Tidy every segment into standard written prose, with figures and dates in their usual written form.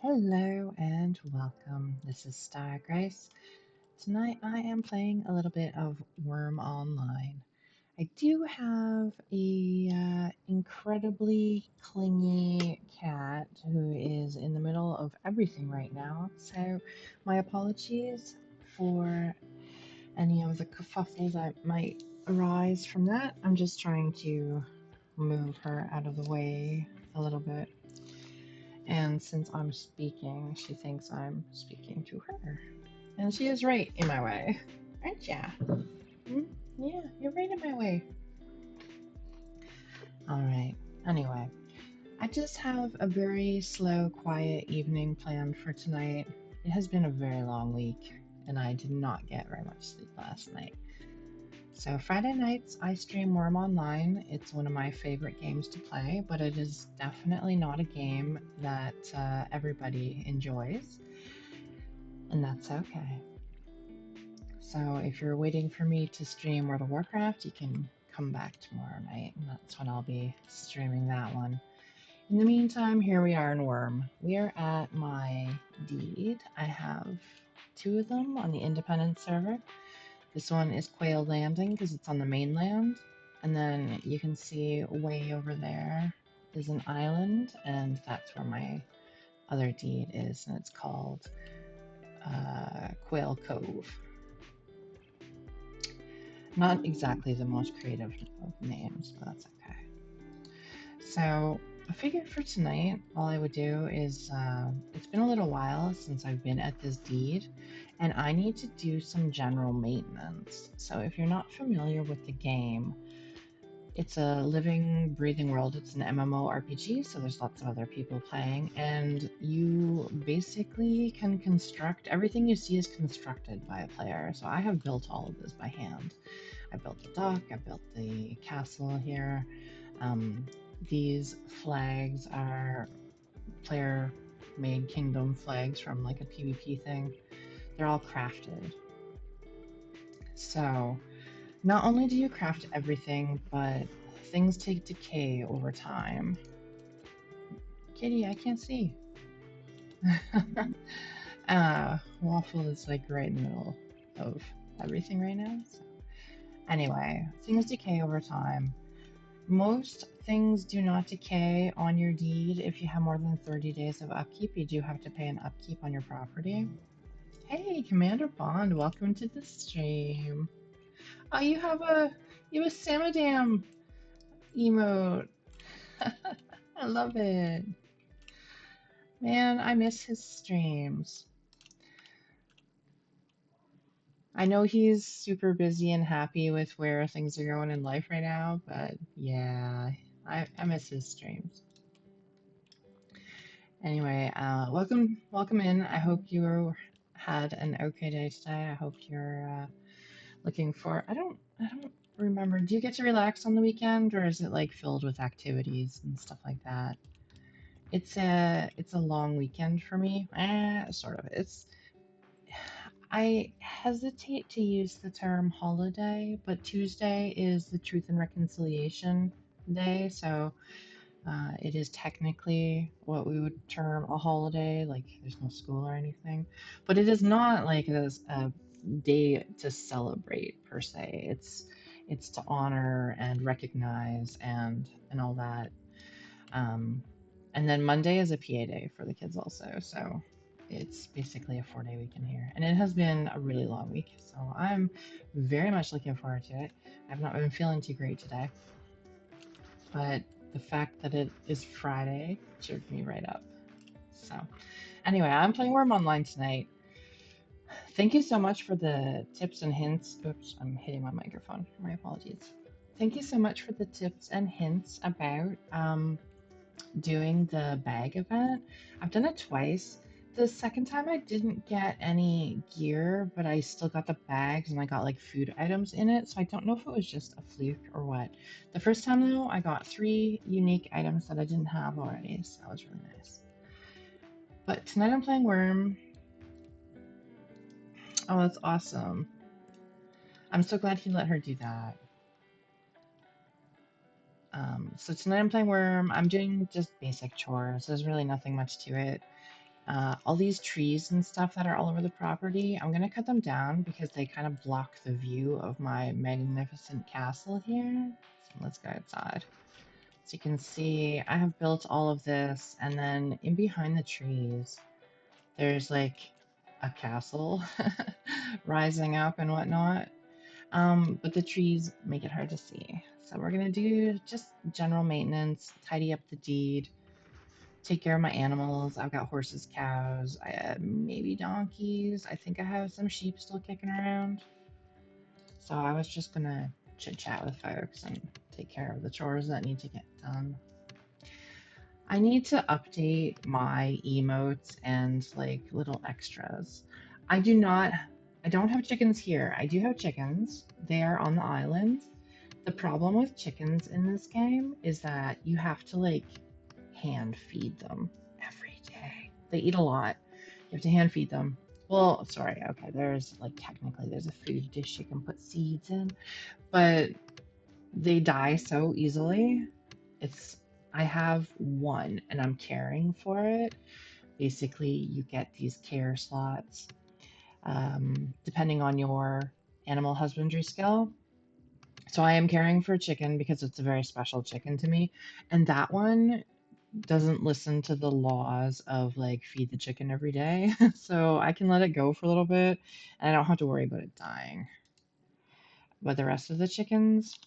Hello and welcome. This is Star Grace. Tonight I am playing a little bit of Wurm Online. I do have a incredibly clingy cat who is in the middle of everything right now, so my apologies for any of the kerfuffle that might arise from that. I'm just trying to move her out of the way a little bit. And since I'm speaking, she thinks I'm speaking to her. And she is right in my way. Aren't ya? Hmm? Yeah, you're right in my way. Alright. Anyway, I just have a very slow, quiet evening planned for tonight. It has been a very long week, and I did not get very much sleep last night. So, Friday nights, I stream Worm Online. It's one of my favorite games to play, but it is definitely not a game that everybody enjoys, and that's okay. So if you're waiting for me to stream World of Warcraft, you can come back tomorrow night, and that's when I'll be streaming that one. In the meantime, here we are in Worm. We are at my deed. I have two of them on the independent server. This one is Quail Landing because it's on the mainland. And then you can see way over there is an island, and that's where my other deed is, and it's called Quail Cove. Not exactly the most creative of names, but that's okay. So I figured for tonight, all I would do is it's been a little while since I've been at this deed, and I need to do some general maintenance. So if you're not familiar with the game, it's a living, breathing world. It's an MMORPG, so there's lots of other people playing, and you basically can construct everything you see is constructed by a player. So I have built all of this by hand. I built the dock, I built the castle here. Um, these flags are player made kingdom flags from like a PvP thing. They're all crafted. So, not only do you craft everything, but things take decay over time. Kitty, I can't see. Waffle is like right in the middle of everything right now. So. Anyway, things decay over time. Most things do not decay on your deed. If you have more than 30 days of upkeep, you do have to pay an upkeep on your property. Hey, Commander Bond, welcome to the stream. Oh, you have a Samadam emote. I love it. Man, I miss his streams. I know he's super busy and happy with where things are going in life right now, but yeah, I miss his streams. Anyway, welcome in. I hope you had an okay day today. I hope you're looking for. I don't remember. Do you get to relax on the weekend, or is it like filled with activities and stuff like that? It's a long weekend for me. Sort of. I hesitate to use the term holiday, but Tuesday is the Truth and Reconciliation Day, so it is technically what we would term a holiday, like there's no school or anything. But it is not like a day to celebrate per se. It's to honor and recognize and all that. Um, and then Monday is a PA day for the kids also. So it's basically a 4-day weekend here. And it has been a really long week. So I'm very much looking forward to it. I've not been feeling too great today. But the fact that it is Friday cheered me right up. So anyway, I'm playing Worm Online tonight. Thank you so much for the tips and hints. Oops, I'm hitting my microphone. My apologies. Thank you so much for the tips and hints about doing the bag event. I've done it twice. The second time I didn't get any gear, but I still got the bags and I got like food items in it. So I don't know if it was just a fluke or what. The first time though, I got 3 unique items that I didn't have already. So that was really nice. But tonight I'm playing Worm. Oh, that's awesome. I'm so glad he let her do that. So tonight I'm playing Worm. I'm doing just basic chores. There's really nothing much to it. All these trees and stuff that are all over the property, I'm gonna cut them down because they kind of block the view of my magnificent castle here. So let's go outside. So you can see I have built all of this, and then in behind the trees, there's like a castle rising up and whatnot. But the trees make it hard to see. So we're gonna do just general maintenance, tidy up the deed, take care of my animals. I've got horses, cows, maybe donkeys. I think I have some sheep still kicking around. So I was just gonna chit chat with folks and take care of the chores that need to get done. I need to update my emotes and like little extras. I do not, I don't have chickens here. I do have chickens. They are on the island. The problem with chickens in this game is that you have to like hand feed them every day. They eat a lot. You have to hand feed them. Well, sorry, okay, there's like technically there's a food dish you can put seeds in, but they die so easily. It's I have one and I'm caring for it. Basically, you get these care slots depending on your animal husbandry skill. So I am caring for a chicken because it's a very special chicken to me. And that one doesn't listen to the laws of like feed the chicken every day. So I can let it go for a little bit and I don't have to worry about it dying. But the rest of the chickens,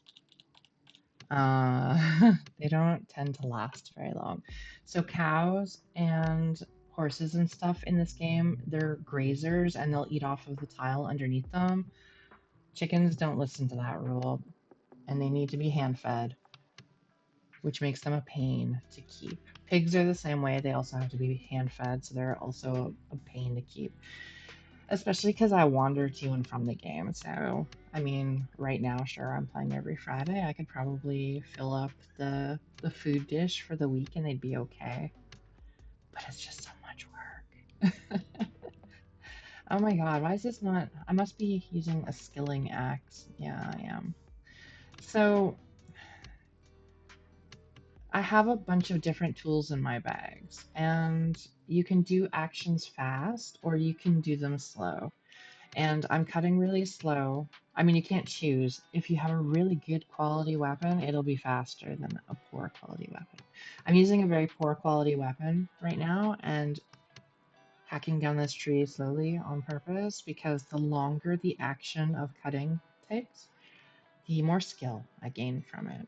they don't tend to last very long. So cows and horses and stuff in this game, they're grazers and they'll eat off of the tile underneath them. Chickens don't listen to that rule and they need to be hand fed, which makes them a pain to keep. Pigs are the same way. They also have to be hand fed, so they're also a pain to keep. Especially because I wander to and from the game. So, I mean, right now, sure, I'm playing every Friday. I could probably fill up the food dish for the week and they'd be okay. But it's just so much work. Oh my god, why is this not? I must be using a skilling axe. Yeah, I am. So, I have a bunch of different tools in my bags, and you can do actions fast or you can do them slow. And I'm cutting really slow. I mean, you can't choose. If you have a really good quality weapon, it'll be faster than a poor quality weapon. I'm using a very poor quality weapon right now and hacking down this tree slowly on purpose because the longer the action of cutting takes, the more skill I gain from it.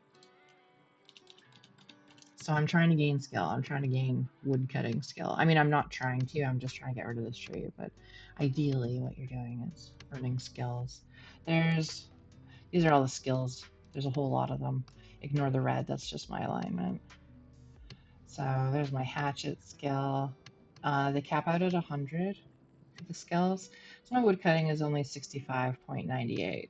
So I'm trying to gain skill. I'm trying to gain wood cutting skill. I mean, I'm not trying to. I'm just trying to get rid of this tree. But ideally, what you're doing is earning skills. There's These are all the skills. There's a whole lot of them. Ignore the red. That's just my alignment. So there's my hatchet skill. They cap out at 100 for the skills. So my wood cutting is only 65.98.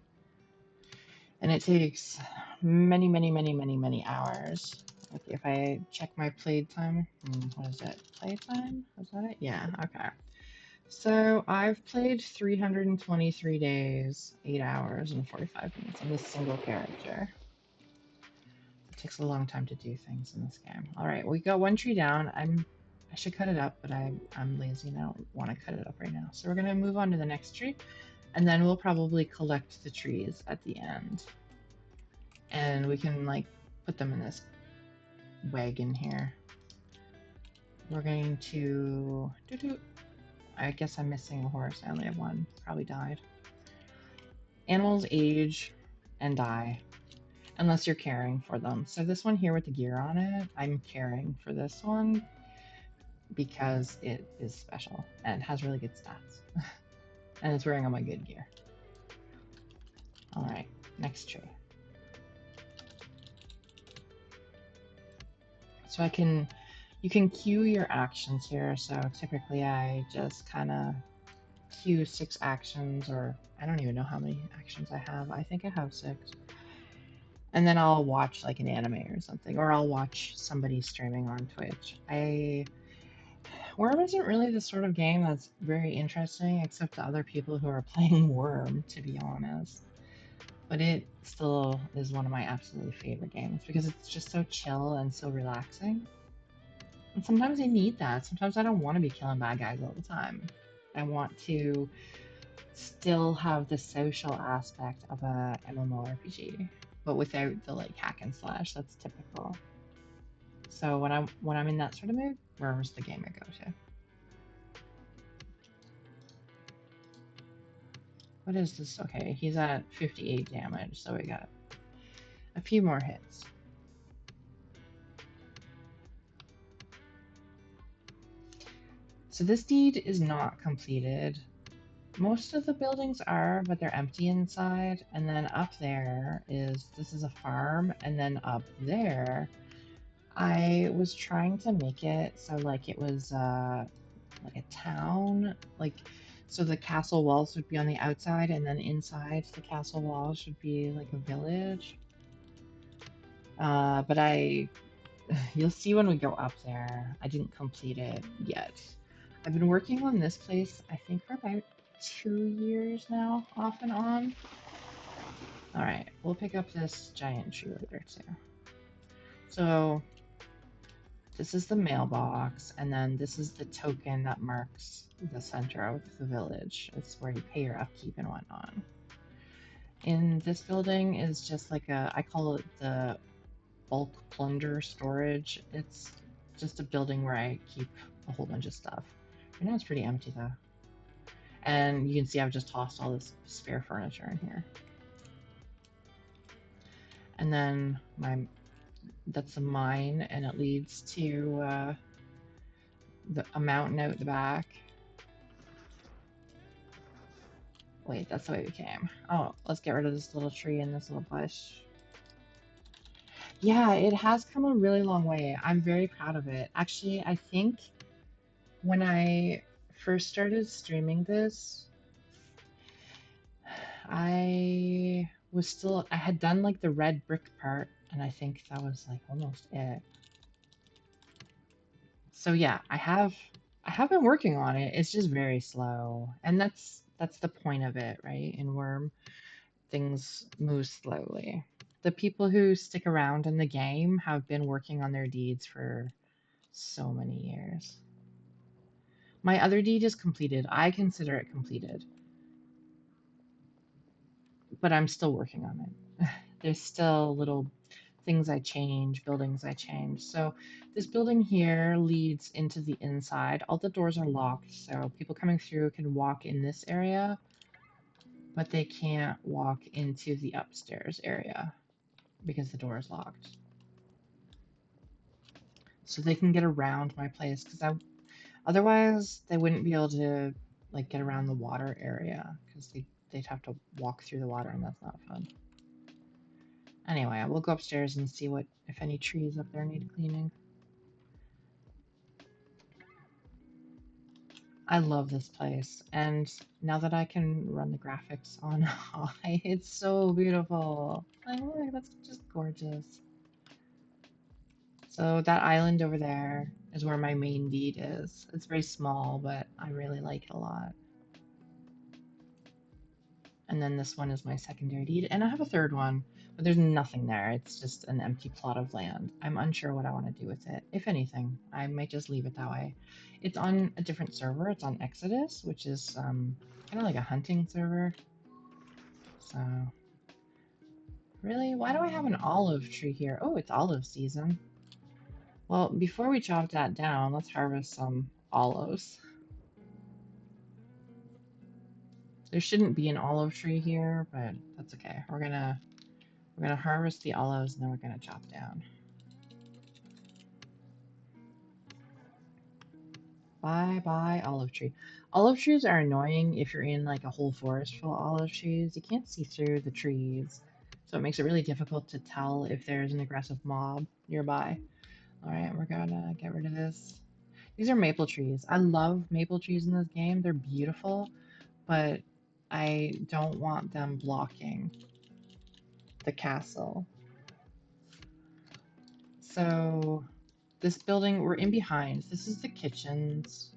And it takes many, many, many, many, many hours. Like if I check my played time, what is it? Playtime? Is that it? Yeah, okay. So I've played 323 days, 8 hours, and 45 minutes on this single character. It takes a long time to do things in this game. All right, we got one tree down. I should cut it up, but I'm lazy and I don't want to cut it up right now. So we're gonna move on to the next tree, and then we'll probably collect the trees at the end. And we can like put them in this wagon here. We're going to I guess I'm missing a horse. I only have one. Probably died. Animals age and die unless you're caring for them. So this one here with the gear on it, I'm caring for this one because it is special and has really good stats. And it's wearing all my good gear. All right, next tree. So you can queue your actions here. So typically I just kind of queue 6 actions, or I don't even know how many actions I have. I think I have 6. And then I'll watch like an anime or something, or I'll watch somebody streaming on Twitch. Wurm isn't really the sort of game that's very interesting, except to other people who are playing Wurm, to be honest. But it still is one of my absolutely favorite games because it's just so chill and so relaxing. And sometimes I need that. Sometimes I don't want to be killing bad guys all the time. I want to still have the social aspect of a MMORPG, but without the like hack and slash that's typical. So when I'm in that sort of mood, Wurm's the game I go to. What is this? Okay, he's at 58 damage, so we got a few more hits. So this deed is not completed. Most of the buildings are, but they're empty inside. And then up there this is a farm, and then up there, I was trying to make it so like it was like a town, like so the castle walls would be on the outside, and then inside the castle walls should be like a village. But you'll see when we go up there, I didn't complete it yet. I've been working on this place, I think, for about 2 years now, off and on. All right, we'll pick up this giant tree later too. So this is the mailbox, and then this is the token that marks the center of the village. It's where you pay your upkeep and whatnot. In this building is just like I call it the bulk plunder storage. It's just a building where I keep a whole bunch of stuff. Right now it's pretty empty though. And you can see I've just tossed all this spare furniture in here. And then that's a mine, and it leads to a mountain out the back. Wait, that's the way we came. Oh, let's get rid of this little tree and this little bush. Yeah, it has come a really long way. I'm very proud of it. Actually, I think when I first started streaming this, I had done like the red brick part, and I think that was like almost it. So yeah, I have been working on it. It's just very slow. And that's the point of it, right? In Wurm, things move slowly. The people who stick around in the game have been working on their deeds for so many years. My other deed is completed. I consider it completed, but I'm still working on it. There's still little things I change, buildings I change. So this building here leads into the inside. All the doors are locked, so people coming through can walk in this area, but they can't walk into the upstairs area because the door is locked. So they can get around my place, because otherwise they wouldn't be able to like get around the water area, because they'd have to walk through the water, and that's not fun. Anyway, I will go upstairs and see if any trees up there need cleaning. I love this place, and now that I can run the graphics on high, it's so beautiful. Like, look, that's just gorgeous. So that island over there is where my main deed is. It's very small, but I really like it a lot. And then this one is my secondary deed, and I have a third one, but there's nothing there. It's just an empty plot of land. I'm unsure what I want to do with it. If anything, I might just leave it that way. It's on a different server. It's on Exodus, which is kind of like a hunting server. So, really? Why do I have an olive tree here? Oh, it's olive season. Well, before we chop that down, let's harvest some olives. There shouldn't be an olive tree here, but that's okay. We're gonna harvest the olives, and then we're gonna chop down. Bye bye olive tree. Olive trees are annoying if you're in like a whole forest full of olive trees. You can't see through the trees, so it makes it really difficult to tell if there's an aggressive mob nearby. All right, we're gonna get rid of this. These are maple trees. I love maple trees in this game. They're beautiful, but I don't want them blocking the castle. So this building, we're in behind. This is the kitchens.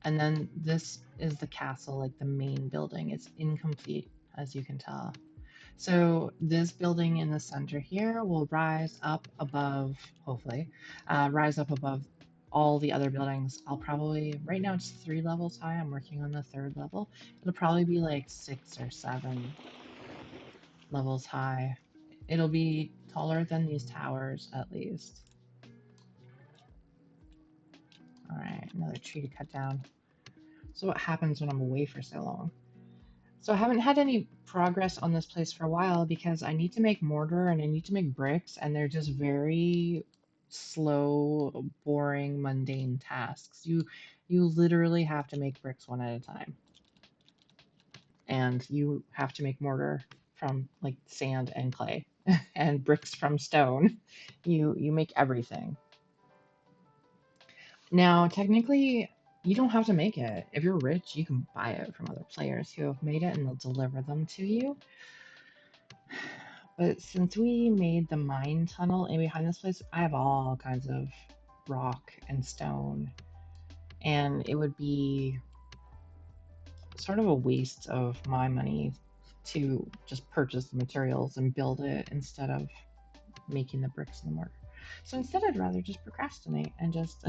And then this is the castle, like the main building. It's incomplete, as you can tell. So this building in the center here will rise up above, hopefully, rise up above all the other buildings, I'll probably, right now it's 3 levels high. I'm working on the 3rd level. It'll probably be like 6 or 7 levels high. It'll be taller than these towers at least. All right, another tree to cut down. So what happens when I'm away for so long? So I haven't had any progress on this place for a while because I need to make mortar and I need to make bricks, and they're just very slow, boring, mundane tasks. You literally have to make bricks one at a time, and you have to make mortar from like sand and clay and bricks from stone. You make everything. Now, technically, you don't have to make it. If you're rich, you can buy it from other players who have made it and they'll deliver them to you. But since we made the mine tunnel in behind this place, I have all kinds of rock and stone, and it would be sort of a waste of my money to just purchase the materials and build it instead of making the bricks and the mortar. So instead, I'd rather just procrastinate and just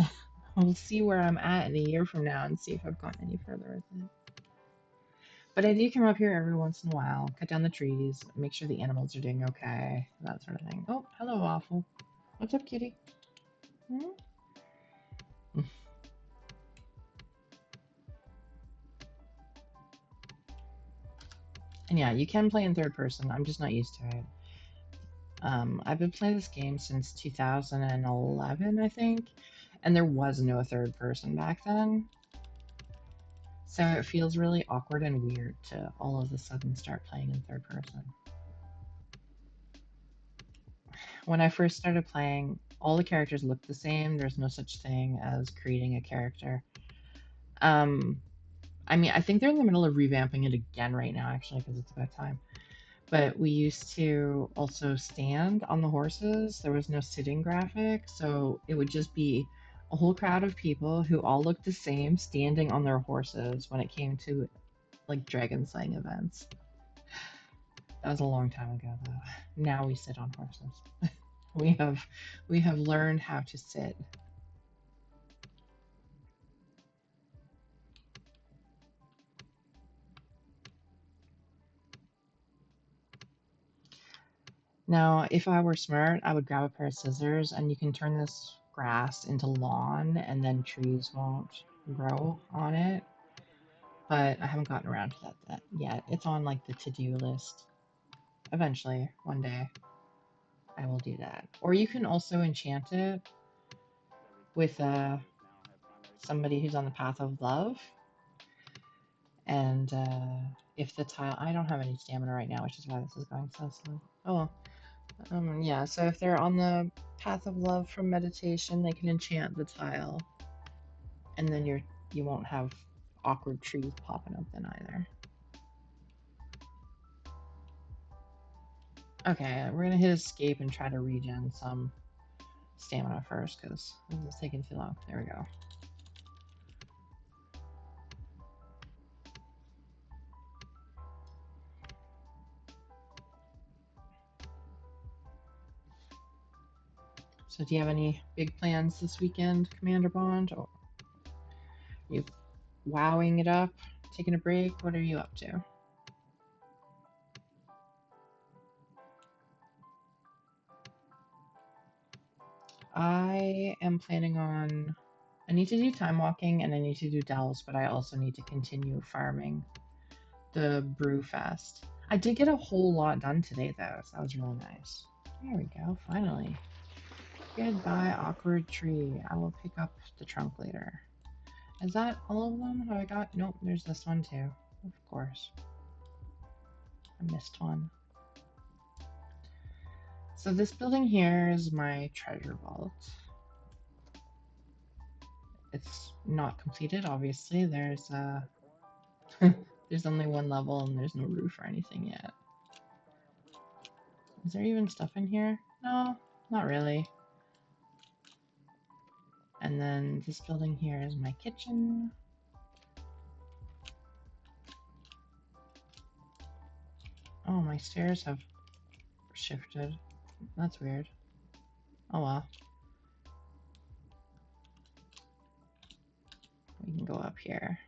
we'll see where I'm at in a year from now and see if I've gotten any further with it. But I do come up here every once in a while, cut down the trees, make sure the animals are doing okay, that sort of thing. Oh, hello, Waffle. What's up, kitty? Hmm? And yeah, you can play in third person. I'm just not used to it. I've been playing this game since 2011, I think, and there was no third person back then. So it feels really awkward and weird to all of a sudden start playing in third person. When I first started playing, all the characters looked the same. There's no such thing as creating a character. Um, I mean, I think they're in the middle of revamping it again right now, actually, because it's about time. But we used to also stand on the horses. There was no sitting graphic, so it would just be a whole crowd of people who all looked the same standing on their horses when it came to like dragon slaying events. That was a long time ago though. Now we sit on horses. We have learned how to sit. Now, if I were smart, I would grab a pair of scissors and you can turn this grass into lawn and then trees won't grow on it. But I haven't gotten around to that yet. It's on like the to-do list. Eventually, one day, I will do that. Or you can also enchant it with somebody who's on the path of love. And if the tile, I don't have any stamina right now, which is why this is going so slow. Oh, yeah. So if they're on the path of love from meditation, they can enchant the tile, and then you won't have awkward trees popping up then either. Okay, we're gonna hit escape and try to regen some stamina first because this is taking too long. There we go. So do you have any big plans this weekend, Commander Bond? Or you wowing it up, taking a break? What are you up to? I am planning on. I need to do time walking and I need to do delves, but I also need to continue farming the Brewfest. I did get a whole lot done today though, so that was really nice. There we go, finally. Goodbye, awkward tree. I will pick up the trunk later. Is that all of them? Have I got? Nope, there's this one too. Of course. I missed one. So this building here is my treasure vault. It's not completed, obviously. There's there's only one level and there's no roof or anything yet. Is there even stuff in here? No, not really. And then this building here is my kitchen. Oh, my stairs have shifted. That's weird. Oh well. go up here.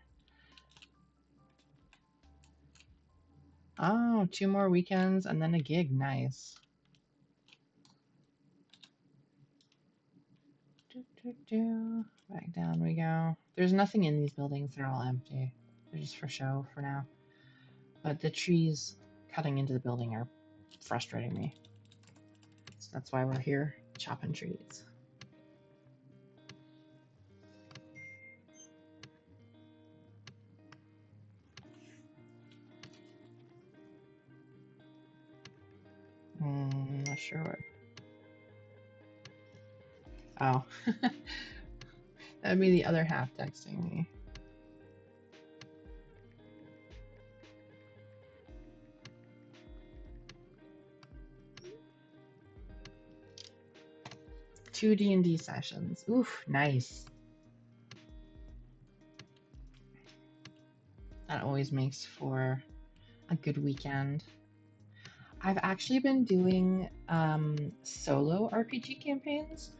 Oh, 2 more weekends and then a gig. Nice. Back down we go. There's nothing in these buildings. They're all empty. They're just for show for now. But the trees cutting into the building are frustrating me. So that's why we're here chopping trees. Not sure what. Oh. That'd be the other half texting me. Two D&D sessions. Oof, nice. That always makes for a good weekend. I've actually been doing solo RPG campaigns,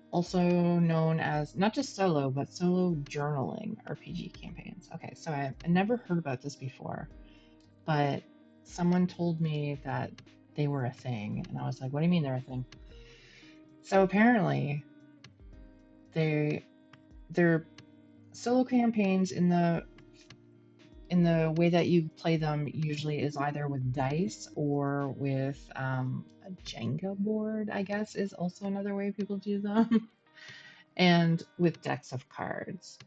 also known as not just solo, but solo journaling RPG campaigns. Okay, so I never heard about this before, but someone told me that they were a thing, and I was like, what do you mean they're a thing? So apparently, they're solo campaigns in the way that you play them usually is either with dice or with a Jenga board, I guess, is also another way people do them, and with decks of cards.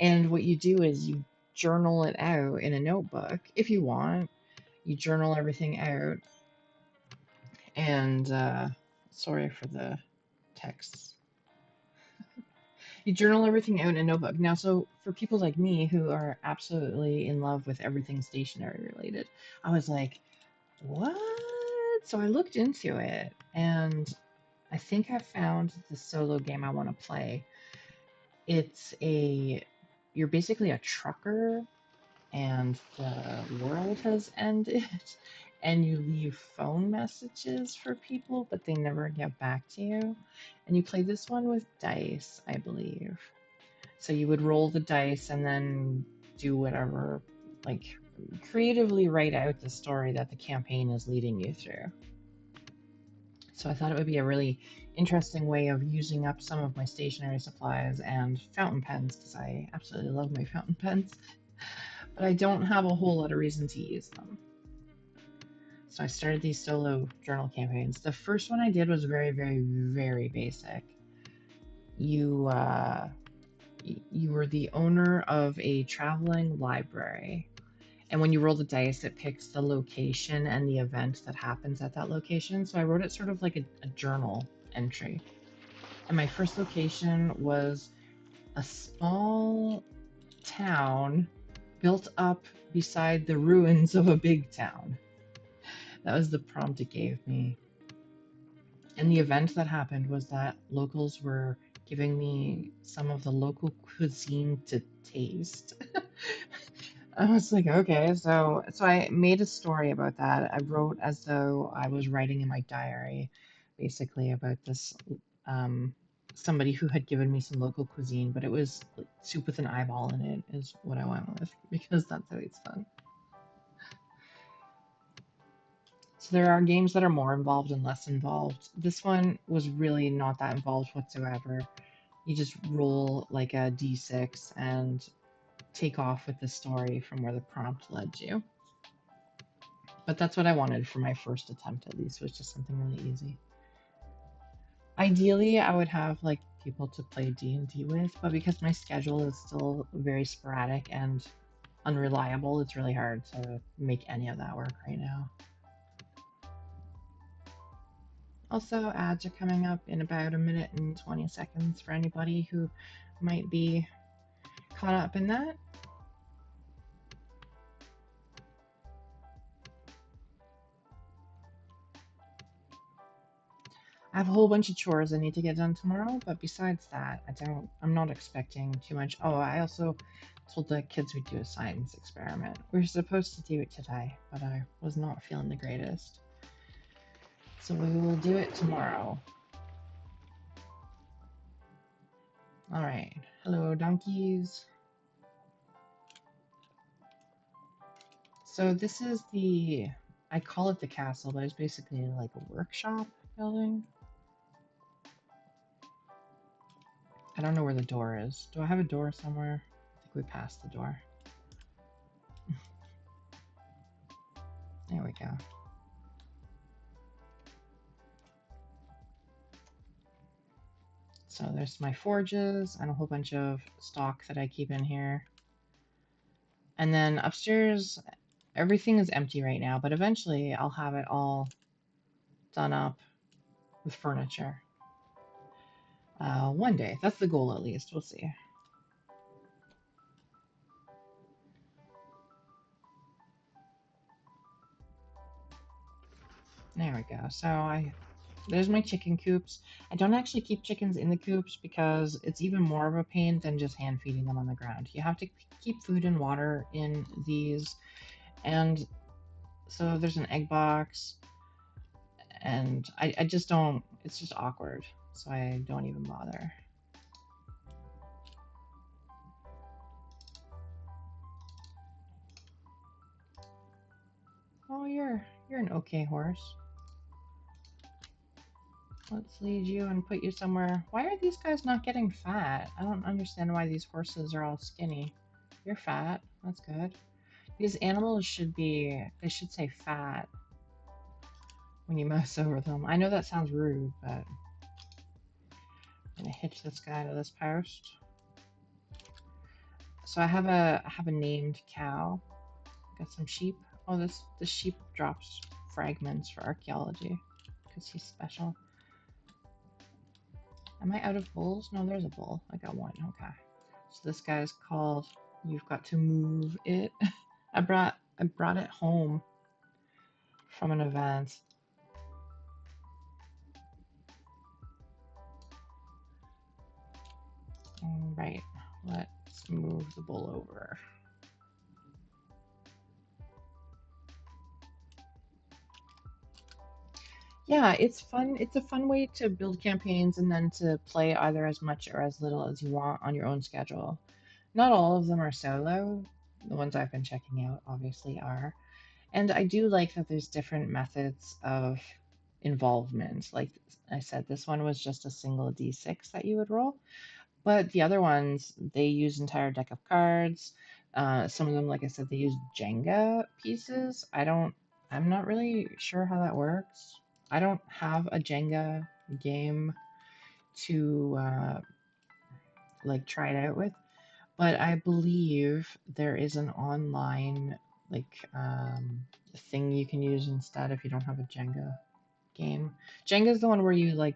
And what you do is you journal it out in a notebook if you want. You journal everything out, and sorry for the text. You journal everything out in a notebook. Now, so for people like me who are absolutely in love with everything stationery related, I was like, what? So I looked into it, and I think I found the solo game I want to play. You're basically a trucker, and the world has ended, and you leave phone messages for people, but they never get back to you. And you play this one with dice, I believe. So you would roll the dice and then do whatever, like creatively write out the story that the campaign is leading you through. So I thought it would be a really interesting way of using up some of my stationery supplies and fountain pens, because I absolutely love my fountain pens, but I don't have a whole lot of reason to use them. So I started these solo journal campaigns. The first one I did was very, very, very basic. You you were the owner of a traveling library. And when you roll the dice, it picks the location and the event that happens at that location. So I wrote it sort of like a journal entry. And my first location was a small town built up beside the ruins of a big town. That was the prompt it gave me. And the event that happened was that locals were giving me some of the local cuisine to taste. I was like, okay, so I made a story about that. I wrote as though I was writing in my diary, basically about this somebody who had given me some local cuisine, but it was like soup with an eyeball in it is what I went with because that's always fun. So there are games that are more involved and less involved. This one was really not that involved whatsoever. You just roll like a d6 and take off with the story from where the prompt led you. But that's what I wanted for my first attempt, at least, was just something really easy. Ideally, I would have like people to play D&D with, but because my schedule is still very sporadic and unreliable, it's really hard to make any of that work right now. Also, ads are coming up in about a minute and 20 seconds for anybody who might be caught up in that. I have a whole bunch of chores I need to get done tomorrow, but besides that, I'm not expecting too much. Oh, I also told the kids we'd do a science experiment. We were supposed to do it today, but I was not feeling the greatest. So we will do it tomorrow. All right. Hello, donkeys. So this is I call it the castle, but it's basically like a workshop building. I don't know where the door is. Do I have a door somewhere? I think we passed the door. There we go. So there's my forges and a whole bunch of stock that I keep in here. And then upstairs, everything is empty right now, but eventually I'll have it all done up with furniture. One day. That's the goal, at least. We'll see. There we go. So there's my chicken coops. I don't actually keep chickens in the coops because it's even more of a pain than just hand feeding them on the ground. You have to keep food and water in these, and so there's an egg box, and I just don't, it's just awkward, so I don't even bother. Oh, you're an okay horse. Let's lead you and put you somewhere. Why are these guys not getting fat? I don't understand why these horses are all skinny. You're fat. That's good. These animals they should say fat when you mouse over them. I know that sounds rude, but I'm gonna hitch this guy to this post. So I have a named cow. Got some sheep. Oh, this sheep drops fragments for archaeology because he's special. Am I out of bulls? No, there's a bull. I got one. Okay. So this guy's called You've Got to Move It. I brought it home from an event. All right, let's move the bull over. Yeah, it's fun. It's a fun way to build campaigns and then to play either as much or as little as you want on your own schedule. Not all of them are solo. The ones I've been checking out obviously are. And I do like that there's different methods of involvement. Like I said, this one was just a single d6 that you would roll. But the other ones, they use entire deck of cards. Some of them, like I said, they use Jenga pieces. I'm not really sure how that works. I don't have a Jenga game to like try it out with, but I believe there is an online like thing you can use instead if you don't have a Jenga game. Jenga is the one where you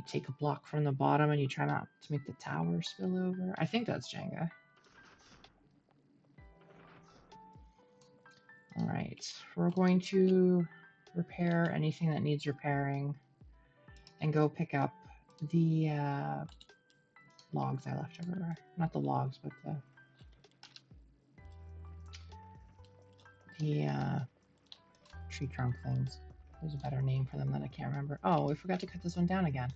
take a block from the bottom and you try not to make the tower spill over. I think that's Jenga. All right, we're going to repair anything that needs repairing and go pick up the logs I left everywhere. Not the logs, but the tree trunk things. There's a better name for them that I can't remember. Oh, we forgot to cut this one down again.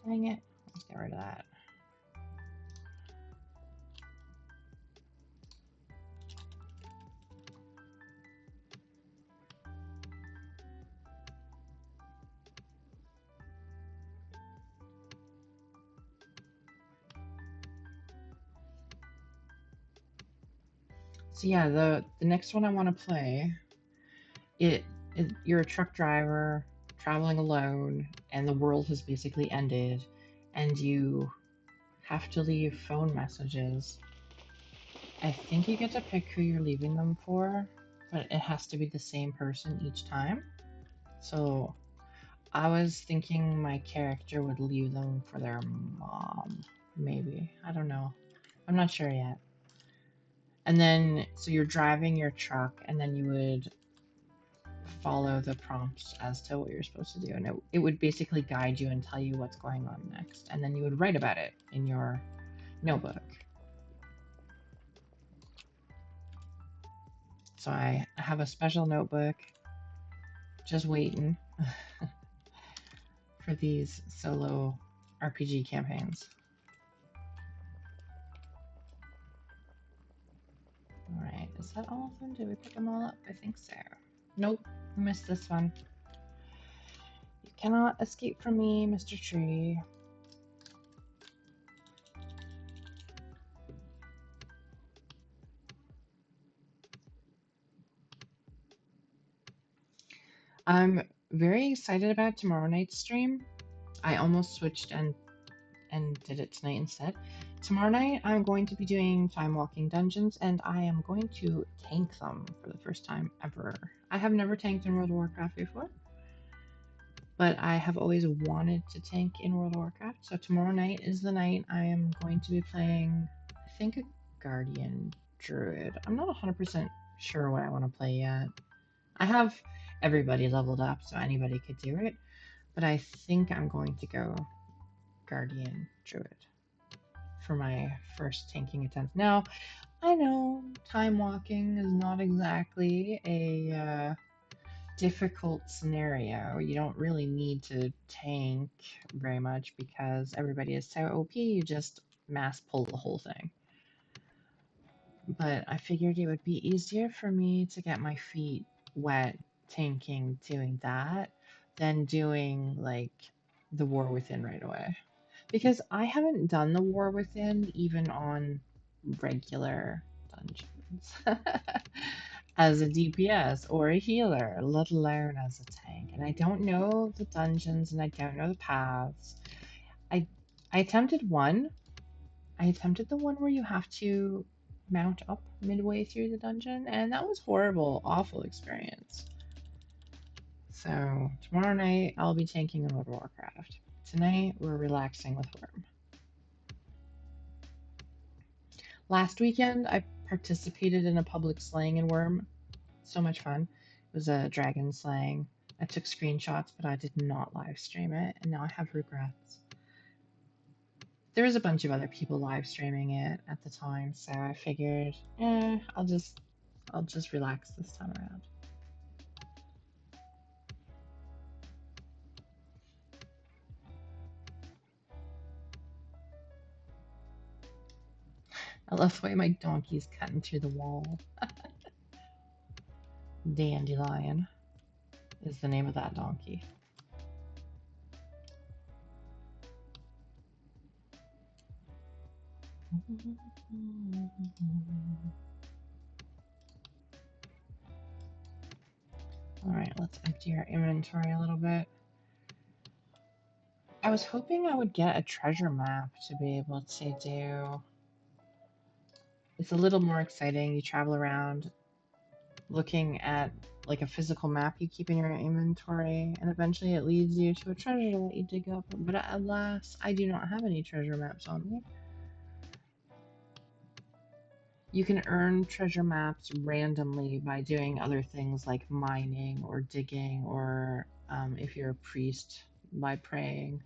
Dang it. Let's get rid of that. So yeah, the next one I want to play, you're a truck driver traveling alone, and the world has basically ended, and you have to leave phone messages. I think you get to pick who you're leaving them for, but it has to be the same person each time. So I was thinking my character would leave them for their mom, maybe. I don't know. I'm not sure yet. And then, so you're driving your truck, and then you would follow the prompts as to what you're supposed to do. And it would basically guide you and tell you what's going on next. And then you would write about it in your notebook. So I have a special notebook just waiting for these solo RPG campaigns. All right. Is that all of them? Did we pick them all up? I think so. Nope, we missed this one. You cannot escape from me, Mr. Tree. I'm very excited about tomorrow night's stream. I almost switched and did it tonight instead. Tomorrow night, I'm going to be doing time walking dungeons, and I am going to tank them for the first time ever. I have never tanked in World of Warcraft before, but I have always wanted to tank in World of Warcraft. So tomorrow night is the night I am going to be playing, I think, a Guardian Druid. I'm not 100% sure what I want to play yet. I have everybody leveled up, so anybody could do it, but I think I'm going to go Guardian Druid for my first tanking attempt. Now, I know time walking is not exactly a difficult scenario. You don't really need to tank very much because everybody is so OP, you just mass pull the whole thing. But I figured it would be easier for me to get my feet wet tanking doing that than doing like the War Within right away. Because I haven't done the War Within even on regular dungeons as a DPS or a healer, let alone as a tank. And I don't know the dungeons and I don't know the paths. I I attempted one. I attempted the one where you have to mount up midway through the dungeon, and that was horrible, awful experience. So tomorrow night I'll be tanking in World of Warcraft. Tonight we're relaxing with Wurm. Last weekend, I participated in a public slaying in Wurm. So much fun. It was a dragon slaying. I took screenshots, but I did not live stream it, and now I have regrets. There was a bunch of other people live streaming it at the time, so I figured, I'll just relax this time around. I love the way my donkey's cutting through the wall. Dandelion is the name of that donkey. Alright, let's empty our inventory a little bit. I was hoping I would get a treasure map to be able to do. It's a little more exciting. You travel around looking at like a physical map you keep in your inventory, and eventually it leads you to a treasure that you dig up. But alas, I do not have any treasure maps on me. You can earn treasure maps randomly by doing other things like mining or digging, or if you're a priest, by praying.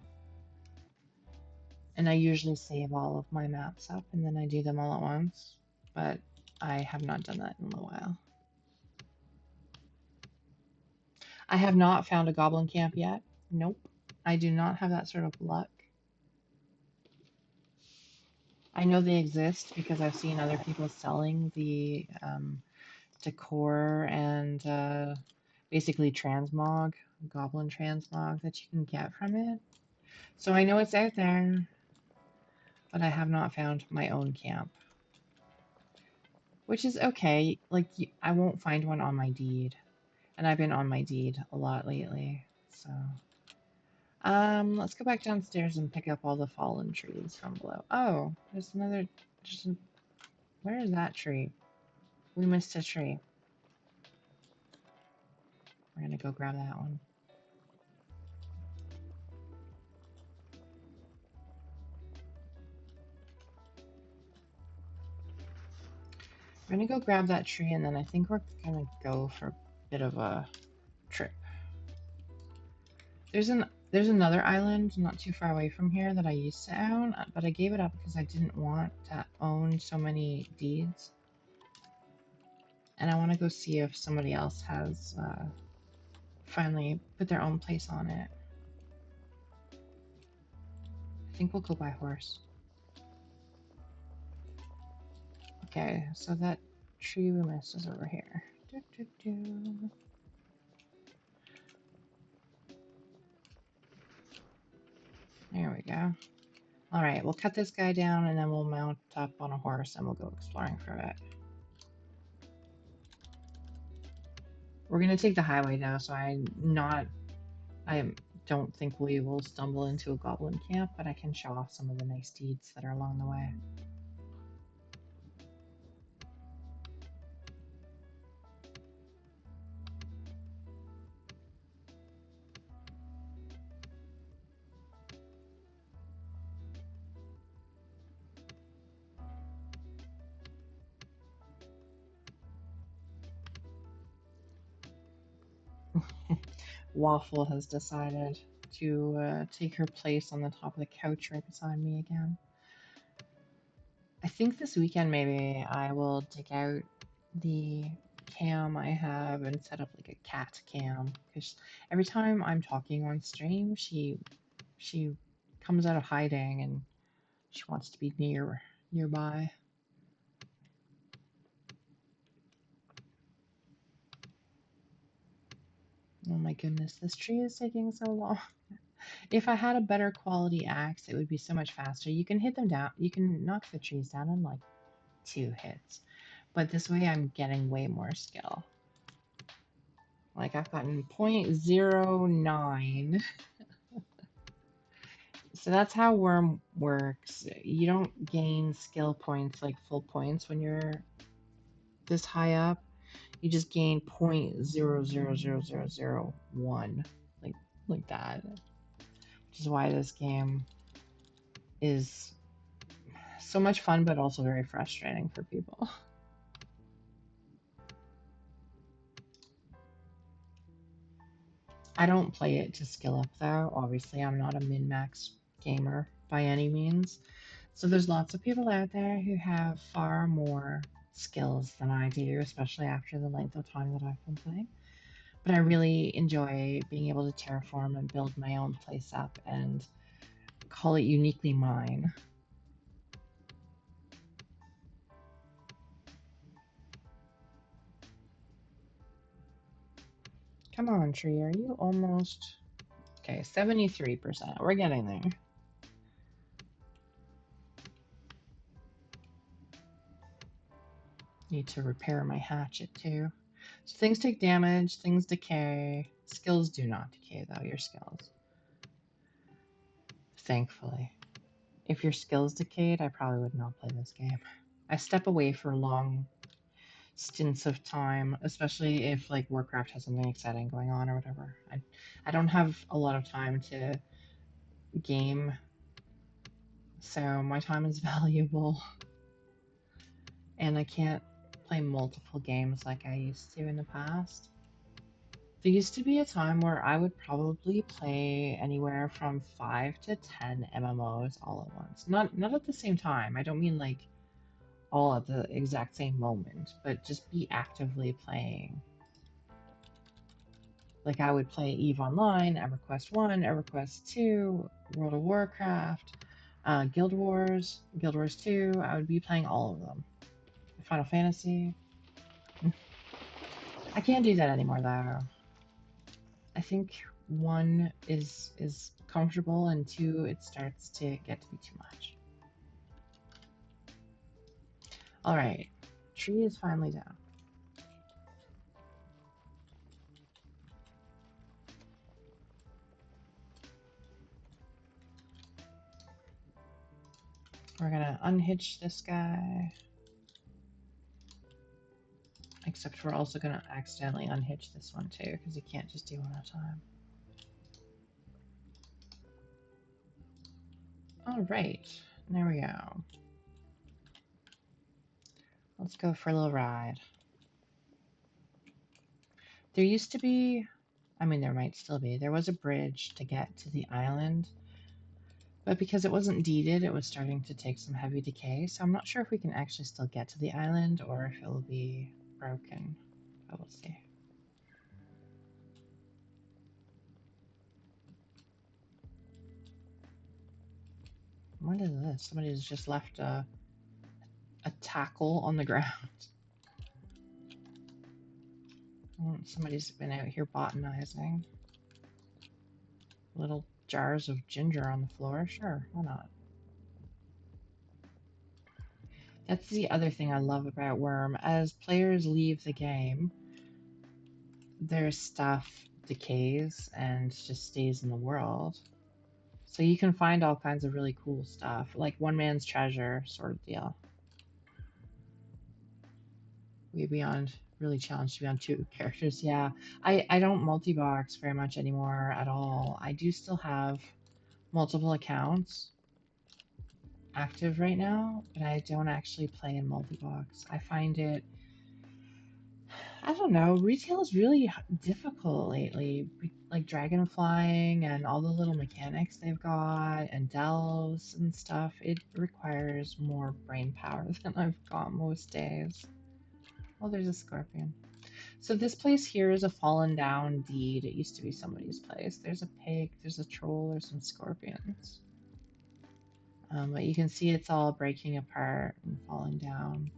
And I usually save all of my maps up and then I do them all at once, but I have not done that in a while. I have not found a goblin camp yet. Nope. I do not have that sort of luck. I know they exist because I've seen other people selling the decor and basically transmog, goblin transmog that you can get from it. So I know it's out there, but I have not found my own camp. Which is okay. Like, I won't find one on my deed. And I've been on my deed a lot lately, so. Let's go back downstairs and pick up all the fallen trees from below. Oh, there's another, where is that tree? We missed a tree. We're gonna go grab that one. We're gonna go grab that tree, and then I think we're gonna go for a bit of a trip. There's another island not too far away from here that I used to own, but I gave it up because I didn't want to own so many deeds. And I want to go see if somebody else has finally put their own place on it. I think we'll go by horse. Okay, so that tree we missed is over here. Do, do, do. There we go. All right, we'll cut this guy down and then we'll mount up on a horse and we'll go exploring for a bit. We're gonna take the highway though, so I don't think we will stumble into a goblin camp, but I can show off some of the nice deeds that are along the way. Waffle has decided to take her place on the top of the couch right beside me again. I think this weekend maybe I will dig out the cam I have and set up like a cat cam because every time I'm talking on stream, she comes out of hiding and she wants to be nearby. Oh my goodness, this tree is taking so long. If I had a better quality axe, it would be so much faster. You can hit them down, you can knock the trees down in like 2 hits. But this way I'm getting way more skill. Like I've gotten 0.09. So that's how Wurm works. You don't gain skill points like full points when you're this high up. You just gain 0.000001. Like that. Which is why this game is so much fun but also very frustrating for people. I don't play it to skill up though. Obviously, I'm not a min-max gamer by any means. So there's lots of people out there who have far more skills than I do, especially after the length of time that I've been playing. But I really enjoy being able to terraform and build my own place up and call it uniquely mine. Come on, tree, are you almost... Okay, 73%. We're getting there. Need to repair my hatchet too. So things take damage, things decay. Skills do not decay though, your skills. Thankfully. If your skills decayed, I probably would not play this game. I step away for long stints of time, especially if like Warcraft has something exciting going on or whatever. I don't have a lot of time to game, so my time is valuable, and I can't play multiple games like I used to in the past. There used to be a time where I would probably play anywhere from 5 to 10 MMOs all at once. Not at the same time. I don't mean like all at the exact same moment, but just be actively playing. Like I would play EVE Online, EverQuest 1, EverQuest 2, World of Warcraft, Guild Wars, Guild Wars 2. I would be playing all of them. Final Fantasy. I can't do that anymore though. I think 1 is comfortable and 2 it starts to get to be too much. Alright, tree is finally down. We're gonna unhitch this guy. Except we're also gonna accidentally unhitch this one too, because you can't just do one at a time. Alright, there we go. Let's go for a little ride. There used to be, I mean there might still be, there was a bridge to get to the island, but because it wasn't deeded, it was starting to take some heavy decay, so I'm not sure if we can actually still get to the island or if it'll be broken, but we'll see. What is this? Somebody's just left a tackle on the ground. Somebody's been out here botanizing. Little jars of ginger on the floor. Sure, why not? That's the other thing I love about Worm. As players leave the game, their stuff decays and just stays in the world. So you can find all kinds of really cool stuff, like one man's treasure sort of deal. Way beyond really challenged to be on two characters. Yeah, I don't multi-box very much anymore at all. I do still have multiple accounts active right now, but I don't actually play in multi-box. I find it, I don't know, retail is really difficult lately. Like dragon flying and all the little mechanics they've got and delves and stuff. It requires more brain power than I've got most days. Oh, there's a scorpion. So this place here is a fallen down deed. It used to be somebody's place. There's a pig, there's a troll, there's some scorpions. But you can see it's all breaking apart and falling down.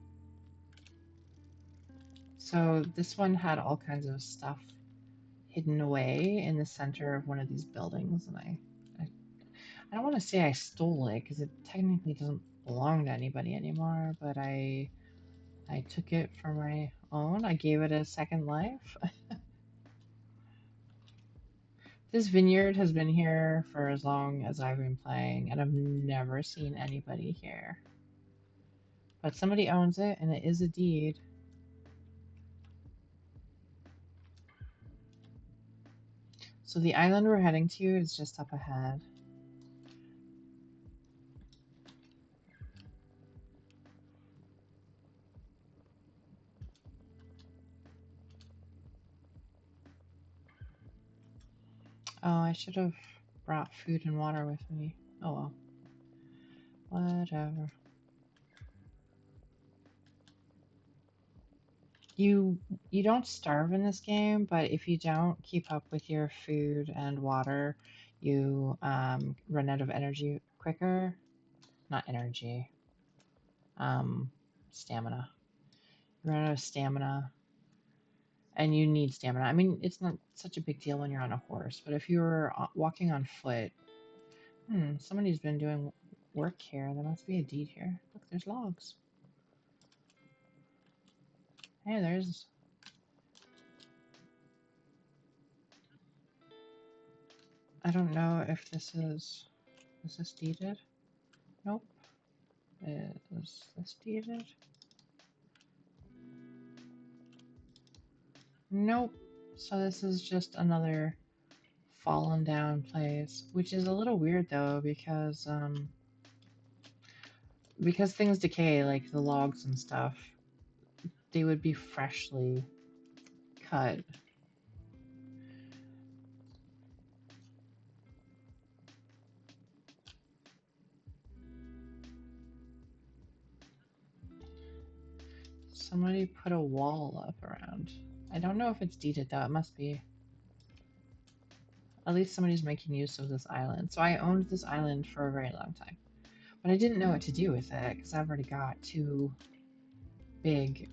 So this one had all kinds of stuff hidden away in the center of one of these buildings, and I don't want to say I stole it because it technically doesn't belong to anybody anymore, but I took it for my own. I gave it a second life. This vineyard has been here for as long as I've been playing, and I've never seen anybody here. But somebody owns it, and it is a deed. So the island we're heading to is just up ahead. Oh, I should have brought food and water with me. Oh well. Whatever. You don't starve in this game, but if you don't keep up with your food and water, you run out of energy quicker. Not energy. Um, Stamina. You run out of stamina, and you need stamina. I mean, it's not such a big deal when you're on a horse, but if you're walking on foot, somebody's been doing work here. There must be a deed here. Look, there's logs. Hey, there's. I don't know if this is. Is this deeded? Nope. Is this deeded? Nope. So this is just another fallen down place, which is a little weird though because things decay, like the logs and stuff, they would be freshly cut. Somebody put a wall up around. I don't know if it's deeded though. It must be. At least somebody's making use of this island. So I owned this island for a very long time. But I didn't know what to do with it because I've already got two big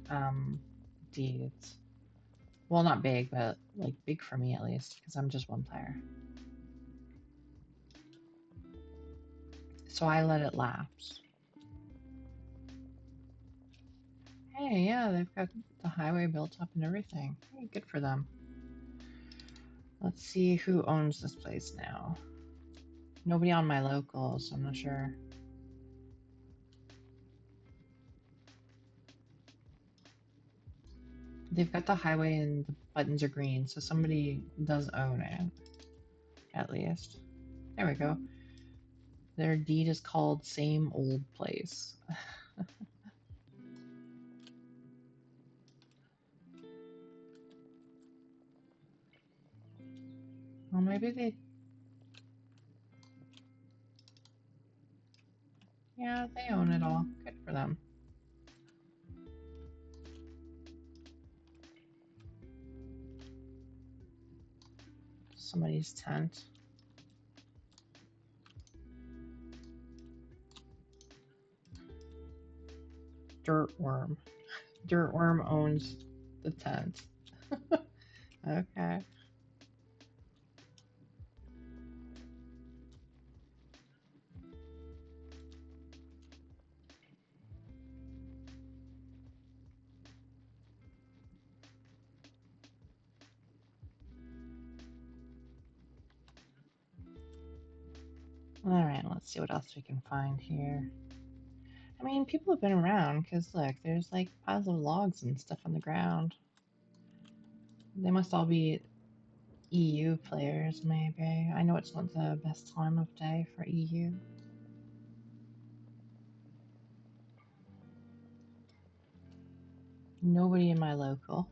deeds. Well, not big, but like big for me at least because I'm just one player. So I let it lapse. Hey, yeah, they've got the highway built up and everything. Hey, good for them. Let's see who owns this place now. Nobody on my local, so I'm not sure. They've got the highway and the buttons are green, so somebody does own it, at least. There we go. Their deed is called Same Old Place. Well, maybe they... Yeah, they own it all. Good for them. Somebody's tent. Dirt Worm. Dirt Worm owns the tent. Okay. Alright, let's see what else we can find here. I mean, people have been around because look, there's like piles of logs and stuff on the ground. They must all be EU players, maybe. I know it's not the best time of day for EU. Nobody in my local.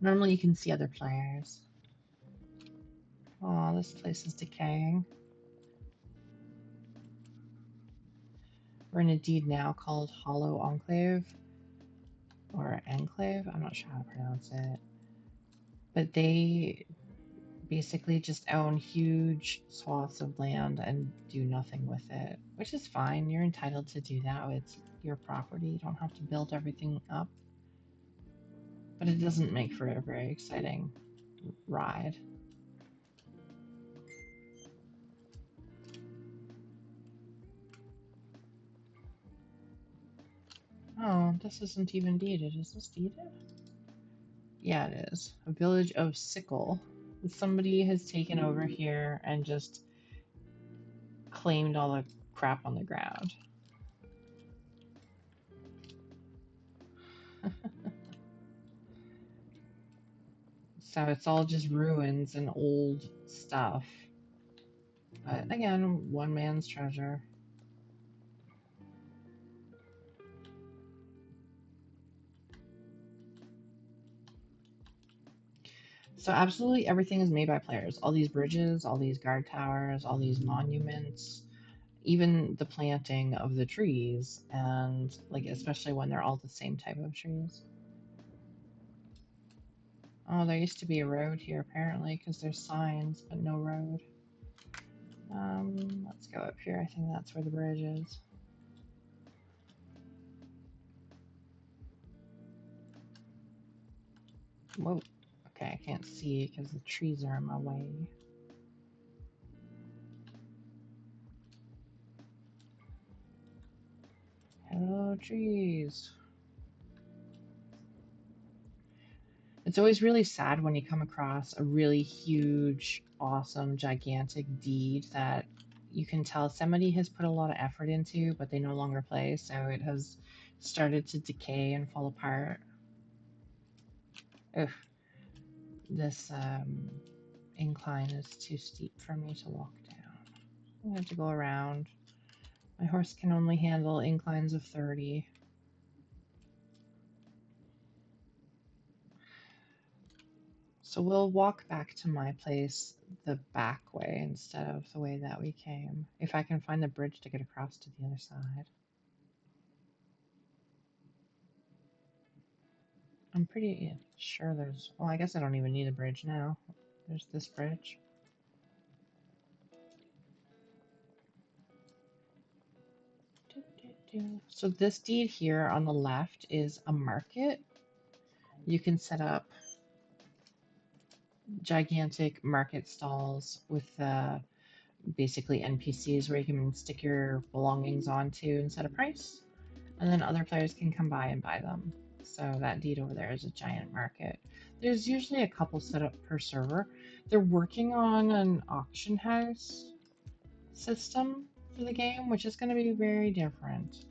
Normally you can see other players. Oh, this place is decaying. We're in a deed now called Hollow Enclave, or Enclave, I'm not sure how to pronounce it. But they basically just own huge swaths of land and do nothing with it, which is fine. You're entitled to do that. It's your property. You don't have to build everything up. But it doesn't make for a very exciting ride. Oh, this isn't even deeded. Is this deeded? Yeah, it is. A village of Sickle. Somebody has taken over here and just claimed all the crap on the ground. So it's all just ruins and old stuff. But again, one man's treasure. So absolutely everything is made by players. All these bridges, all these guard towers, all these monuments, even the planting of the trees, and like especially when they're all the same type of trees. Oh, there used to be a road here apparently because there's signs, but no road. Let's go up here. I think that's where the bridge is. Whoa. Okay, I can't see because the trees are in my way. Hello, trees. It's always really sad when you come across a really huge, awesome, gigantic deed that you can tell somebody has put a lot of effort into, but they no longer play, so it has started to decay and fall apart. Ugh, this incline is too steep for me to walk down. I have to go around. My horse can only handle inclines of 30. So we'll walk back to my place the back way instead of the way that we came. If I can find the bridge to get across to the other side. I'm pretty sure there's... Well, I guess I don't even need a bridge now. There's this bridge. So this deed here on the left is a market. You can set up gigantic market stalls with basically NPCs where you can stick your belongings onto and set a price. And then other players can come by and buy them. So that deed over there is a giant market. There's usually a couple set up per server. They're working on an auction house system for the game, which is going to be very different.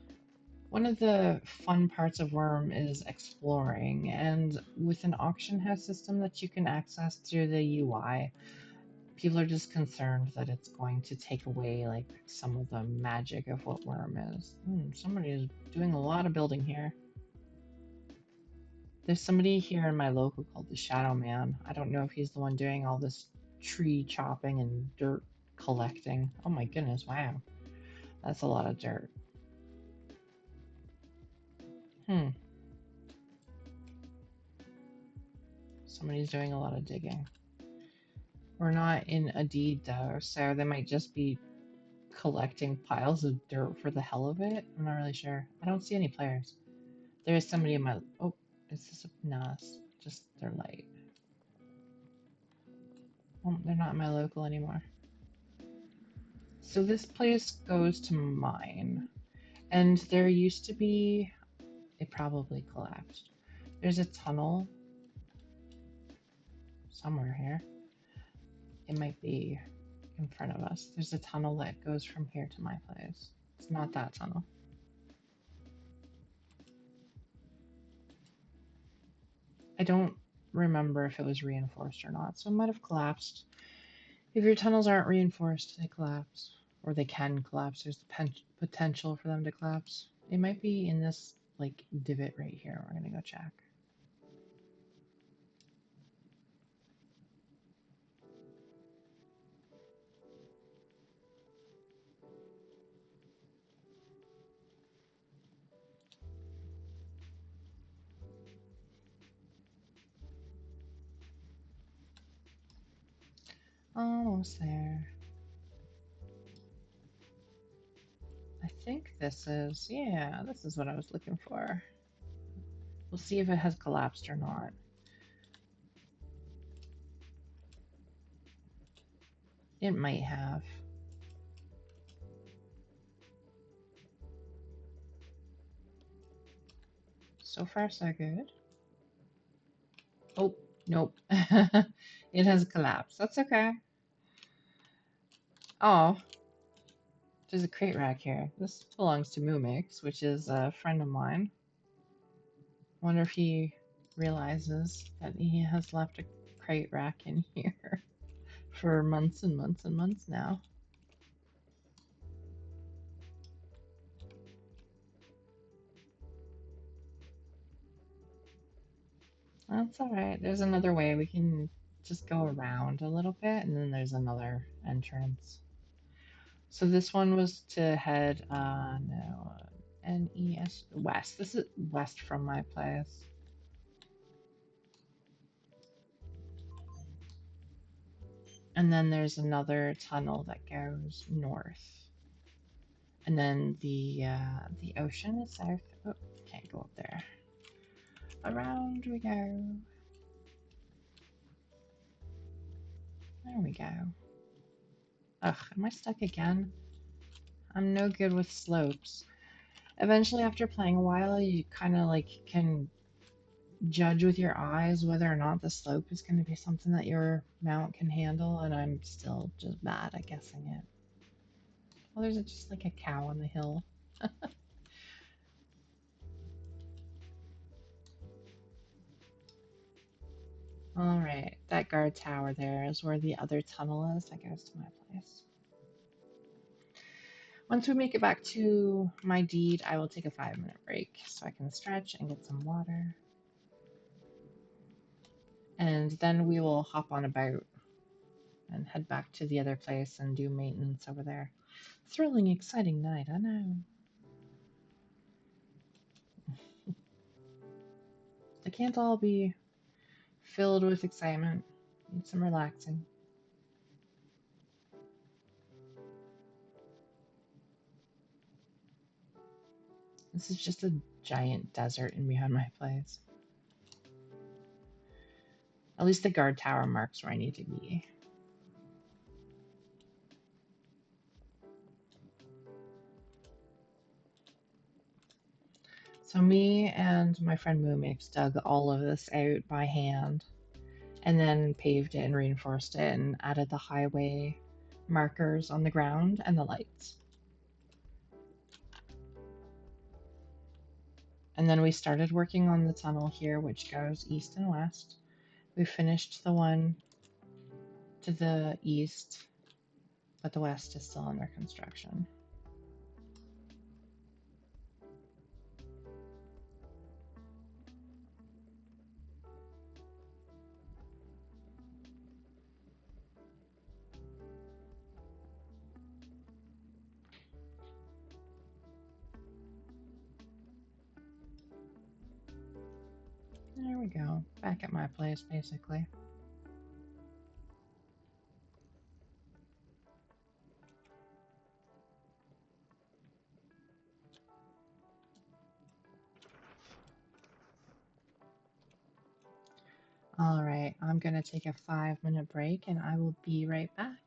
One of the fun parts of Wurm is exploring, and with an auction house system that you can access through the UI, people are just concerned that it's going to take away like some of the magic of what Wurm is. Somebody is doing a lot of building here. There's somebody here in my local called the Shadow Man. I don't know if he's the one doing all this tree chopping and dirt collecting. Oh my goodness, wow. That's a lot of dirt. Hmm. Somebody's doing a lot of digging. We're not in a deed though, so they might just be collecting piles of dirt for the hell of it. I'm not really sure. I don't see any players. There is somebody in my... Oh, is this a... No, it's just their light. Oh, they're not my local anymore. So this place goes to mine. And there used to be, it probably collapsed. There's a tunnel somewhere here. It might be in front of us. There's a tunnel that goes from here to my place. It's not that tunnel. I don't remember if it was reinforced or not, so it might have collapsed. If your tunnels aren't reinforced, they collapse. Or they can collapse. There's the potential for them to collapse. It might be in this, like, divot right here. We're gonna go check. Almost there. I think this is, yeah, this is what I was looking for. We'll see if it has collapsed or not. It might have. So far, so good. Oh, nope. It has collapsed. That's okay. Oh, there's a crate rack here. This belongs to Mumix, which is a friend of mine. Wonder if he realizes that he has left a crate rack in here for months and months and months now. That's all right. There's another way. We can just go around a little bit, and then there's another entrance. So this one was to head, no, NES, west. This is west from my place. And then there's another tunnel that goes north. And then the ocean is south. Oh, can't go up there. Around we go. There we go. Ugh, am I stuck again? I'm no good with slopes. Eventually, after playing a while, you kind of like can judge with your eyes whether or not the slope is going to be something that your mount can handle, and I'm still just bad at guessing it. Oh, there's just like a cow on the hill. Alright, that guard tower there is where the other tunnel is that goes to my place. Once we make it back to my deed, I will take a 5-minute break so I can stretch and get some water. And then we will hop on a boat and head back to the other place and do maintenance over there. Thrilling, exciting night, I know. They can't all be filled with excitement. Need some relaxing. This is just a giant desert in behind my place. At least the guard tower marks where I need to be. So me and my friend Moomix dug all of this out by hand and then paved it and reinforced it and added the highway markers on the ground and the lights. And then we started working on the tunnel here, which goes east and west. We finished the one to the east, but the west is still under construction. There we go. Back at my place, basically. All right, I'm going to take a 5-minute break and I will be right back.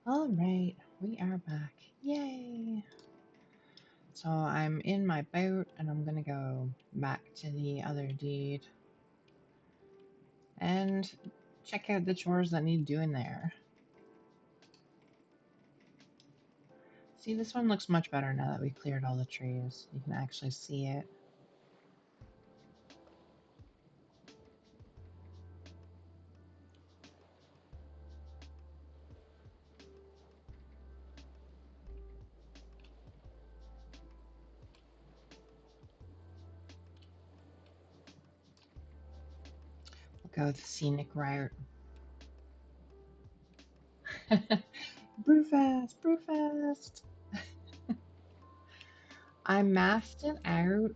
All right, we are back. Yay! So I'm in my boat and I'm gonna go back to the other deed and check out the chores that need doing there. See, this one looks much better now that we cleared all the trees. You can actually see it. We'll go the scenic route. Brewfest, Brewfest! I mathed it out,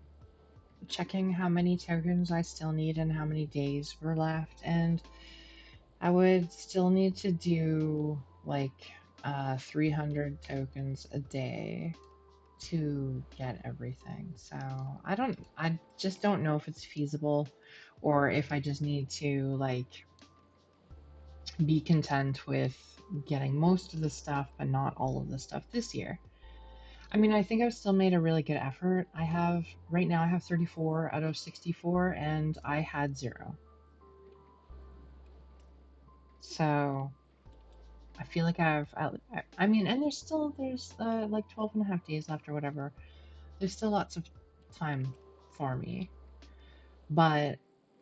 checking how many tokens I still need and how many days were left, and I would still need to do like 300 tokens a day to get everything. So I just don't know if it's feasible or if I just need to like be content with getting most of the stuff but not all of the stuff this year. I mean, I think I've still made a really good effort. Right now I have 34 out of 64 and I had 0. So I feel like I mean, and there's like 12 and a half days left or whatever. There's still lots of time for me, but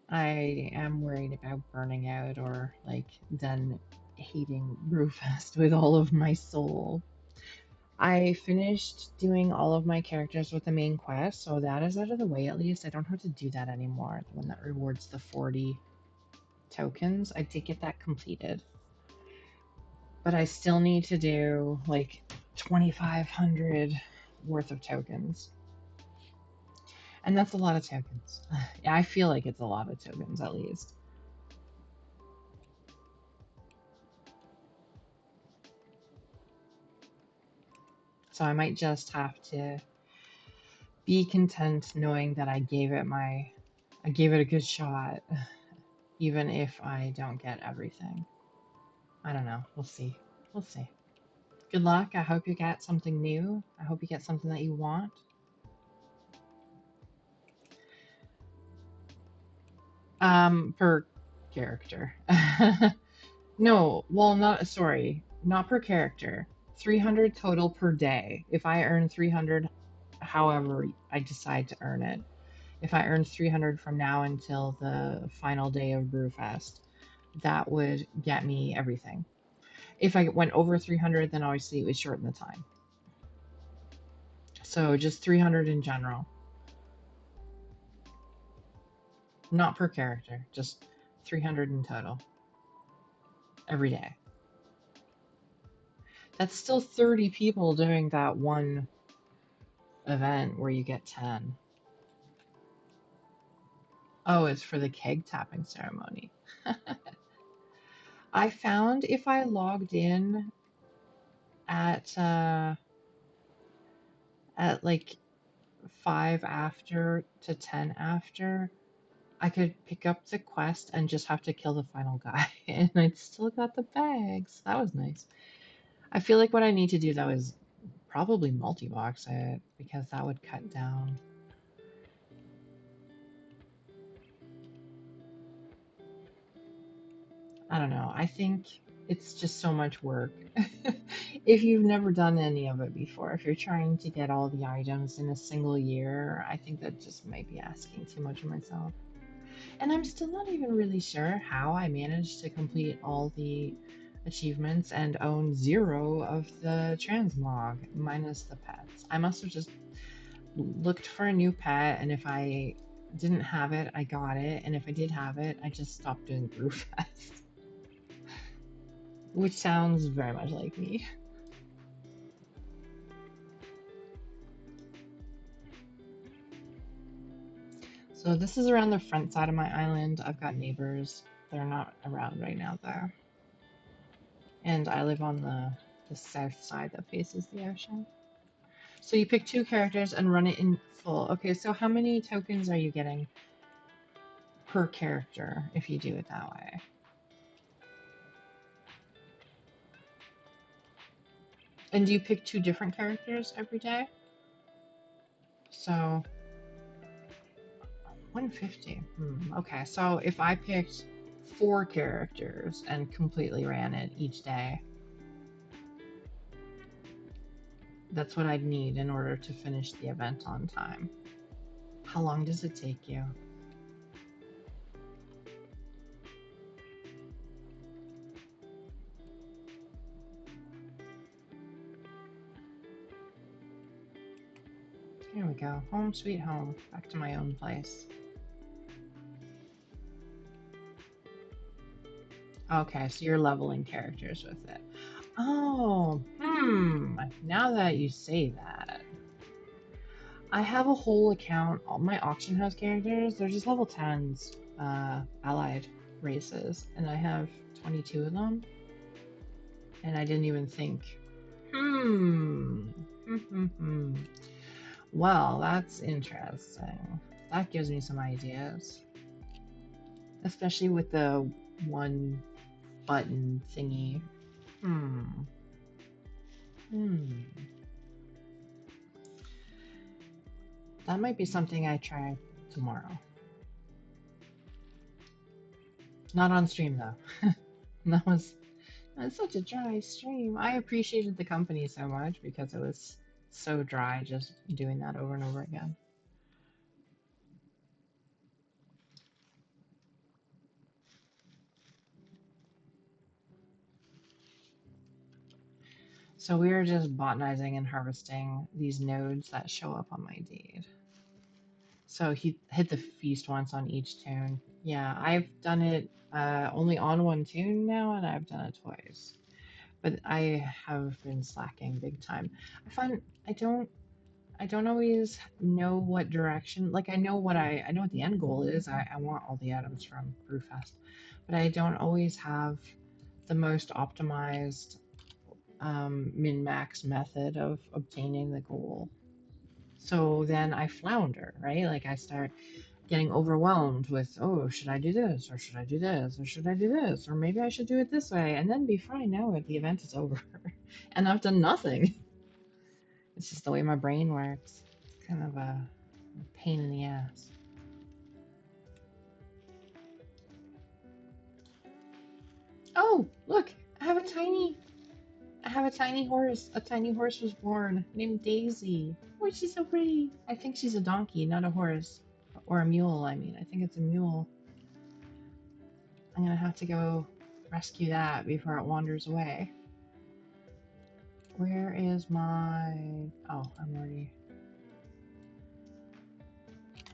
I am worried about burning out or like then hating Brewfest with all of my soul. I finished doing all of my characters with the main quest, so that is out of the way at least. I don't have to do that anymore. The one that rewards the 40 tokens, I did get that completed. But I still need to do like 2,500 worth of tokens. And that's a lot of tokens. Yeah, I feel like it's a lot of tokens at least. So I might just have to be content knowing that I gave it a good shot, even if I don't get everything. I don't know. We'll see. We'll see. Good luck. I hope you get something new. I hope you get something that you want. Per character. No, well, not per character. 300 total per day. If I earn 300, however I decide to earn it. If I earn 300 from now until the final day of Brewfest, that would get me everything. If I went over 300, then obviously it would shorten the time. So just 300 in general. Not per character, just 300 in total. Every day. That's still 30 people doing that one event where you get 10. Oh, it's for the keg tapping ceremony. I found if I logged in at like 5 after to 10 after, I could pick up the quest and just have to kill the final guy, and I'd still got the bags. That was nice. I feel like what I need to do though is probably multi-box it because that would cut down. I don't know. I think it's just so much work. If you've never done any of it before, if you're trying to get all the items in a single year, I think that just might be asking too much of myself. And I'm still not even really sure how I managed to complete all the achievements and own 0 of the transmog, minus the pets. I must have just looked for a new pet, and if I didn't have it, I got it, and if I did have it, I just stopped doing Brewfest. Which sounds very much like me. So this is around the front side of my island. I've got neighbors. They're not around right now though. And I live on the south side that faces the ocean. So you pick 2 characters and run it in full. Okay, so how many tokens are you getting per character if you do it that way? And do you pick 2 different characters every day? So 150. Okay, so if I picked 4 characters and completely ran it each day, that's what I'd need in order to finish the event on time. How long does it take you? Here we go. Home sweet home. Back to my own place. Okay, so you're leveling characters with it. Oh, now that you say that, I have a whole account. All my auction house characters, they're just level 10s, allied races, and I have 22 of them, and I didn't even think. Hmm. Well, that's interesting. That gives me some ideas, especially with the one button thingy. Hmm. Hmm. That might be something I try tomorrow. Not on stream though. That was such a dry stream. I appreciated the company so much because it was so dry just doing that over and over again. So we are just botanizing and harvesting these nodes that show up on my deed. So he hit the feast once on each tune. Yeah, I've done it only on one tune now, and I've done it twice. But I have been slacking big time. I find I don't always know what direction. Like I know what the end goal is. I want all the items from Brewfest, but I don't always have the most optimized min max method of obtaining the goal. So then I flounder, right? Like I start getting overwhelmed with, oh, should I do this or should I do this or should I do this or maybe I should do it this way, and then before I know it, the event is over, and I've done nothing. It's just the way my brain works. It's kind of a pain in the ass. Oh, look! I have a tiny horse. A tiny horse was born named Daisy. Oh, she's so pretty. I think she's a donkey, not a horse. Or a mule, I mean. I think it's a mule. I'm gonna have to go rescue that before it wanders away. Where is my... Oh, I'm already...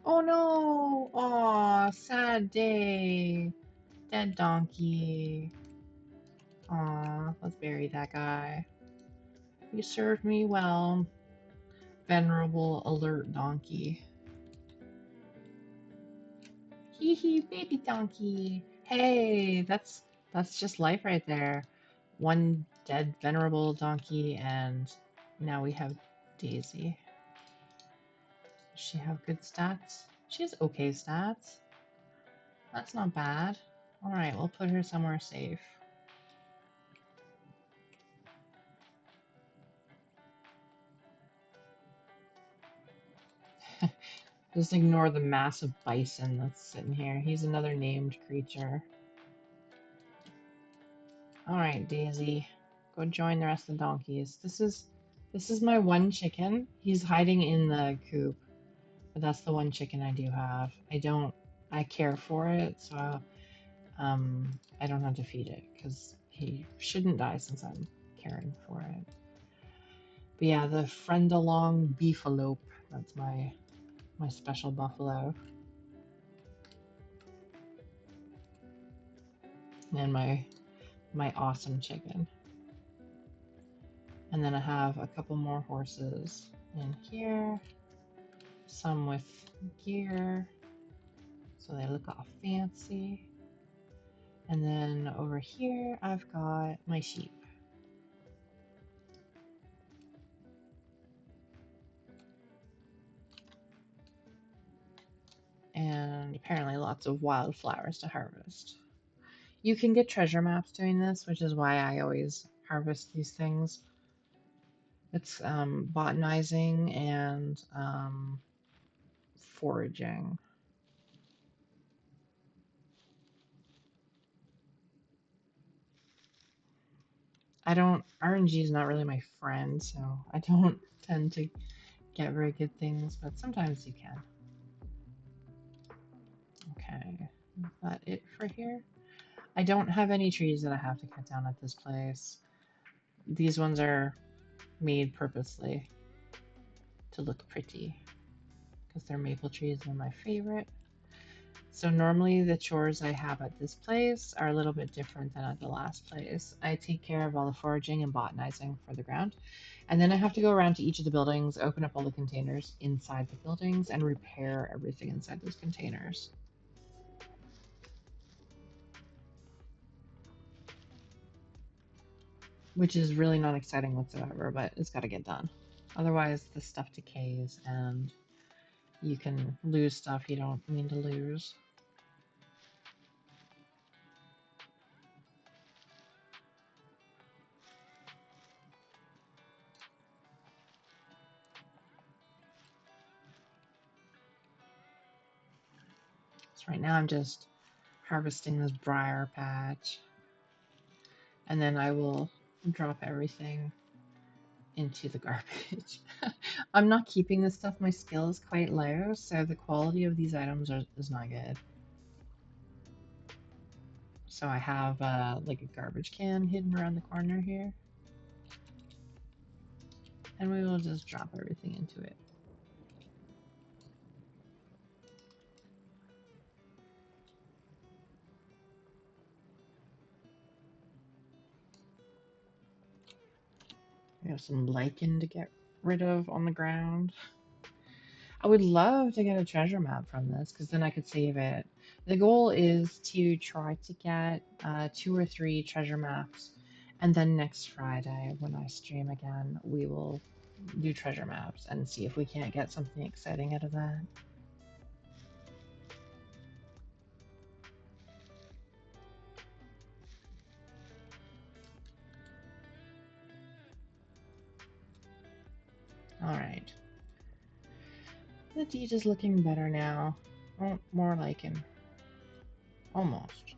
Oh no! Aw, sad day. Dead donkey. Aw, let's bury that guy. You served me well, venerable alert donkey. Hee hee, baby donkey. Hey, that's just life right there. One dead venerable donkey, and now we have Daisy. Does she have good stats? She has okay stats. That's not bad. Alright, we'll put her somewhere safe. Just ignore the massive bison that's sitting here. He's another named creature. Alright, Daisy. Go join the rest of the donkeys. This is my one chicken. He's hiding in the coop. But that's the one chicken I do have. I care for it, so I don't have to feed it because he shouldn't die since I'm caring for it. But yeah, the friend along beefalope. That's my special buffalo. And my awesome chicken. And then I have a couple more horses in here. Some with gear, so they look all fancy. And then over here, I've got my sheep. And apparently lots of wildflowers to harvest. You can get treasure maps doing this, which is why I always harvest these things. It's botanizing and foraging. RNG is not really my friend, so I don't tend to get very good things, but sometimes you can. Okay, is that it for here? I don't have any trees that I have to cut down at this place. These ones are made purposely to look pretty because they're maple trees and my favorite. So normally the chores I have at this place are a little bit different than at the last place. I take care of all the foraging and botanizing for the ground. And then I have to go around to each of the buildings, open up all the containers inside the buildings, and repair everything inside those containers. Which is really not exciting whatsoever, but it's got to get done. Otherwise, the stuff decays and you can lose stuff you don't mean to lose. So right now I'm just harvesting this briar patch, and then I will drop everything into the garbage. I'm not keeping this stuff. My skill is quite low, so the quality of these items is not good. So I have like a garbage can hidden around the corner here, and we will just drop everything into it. We have some lichen to get rid of on the ground. I would love to get a treasure map from this because then I could save it. The goal is to try to get 2 or 3 treasure maps, and then next Friday when I stream again, we will do treasure maps and see if we can't get something exciting out of that. Alright. The deed is looking better now. Oh, more like him. Almost.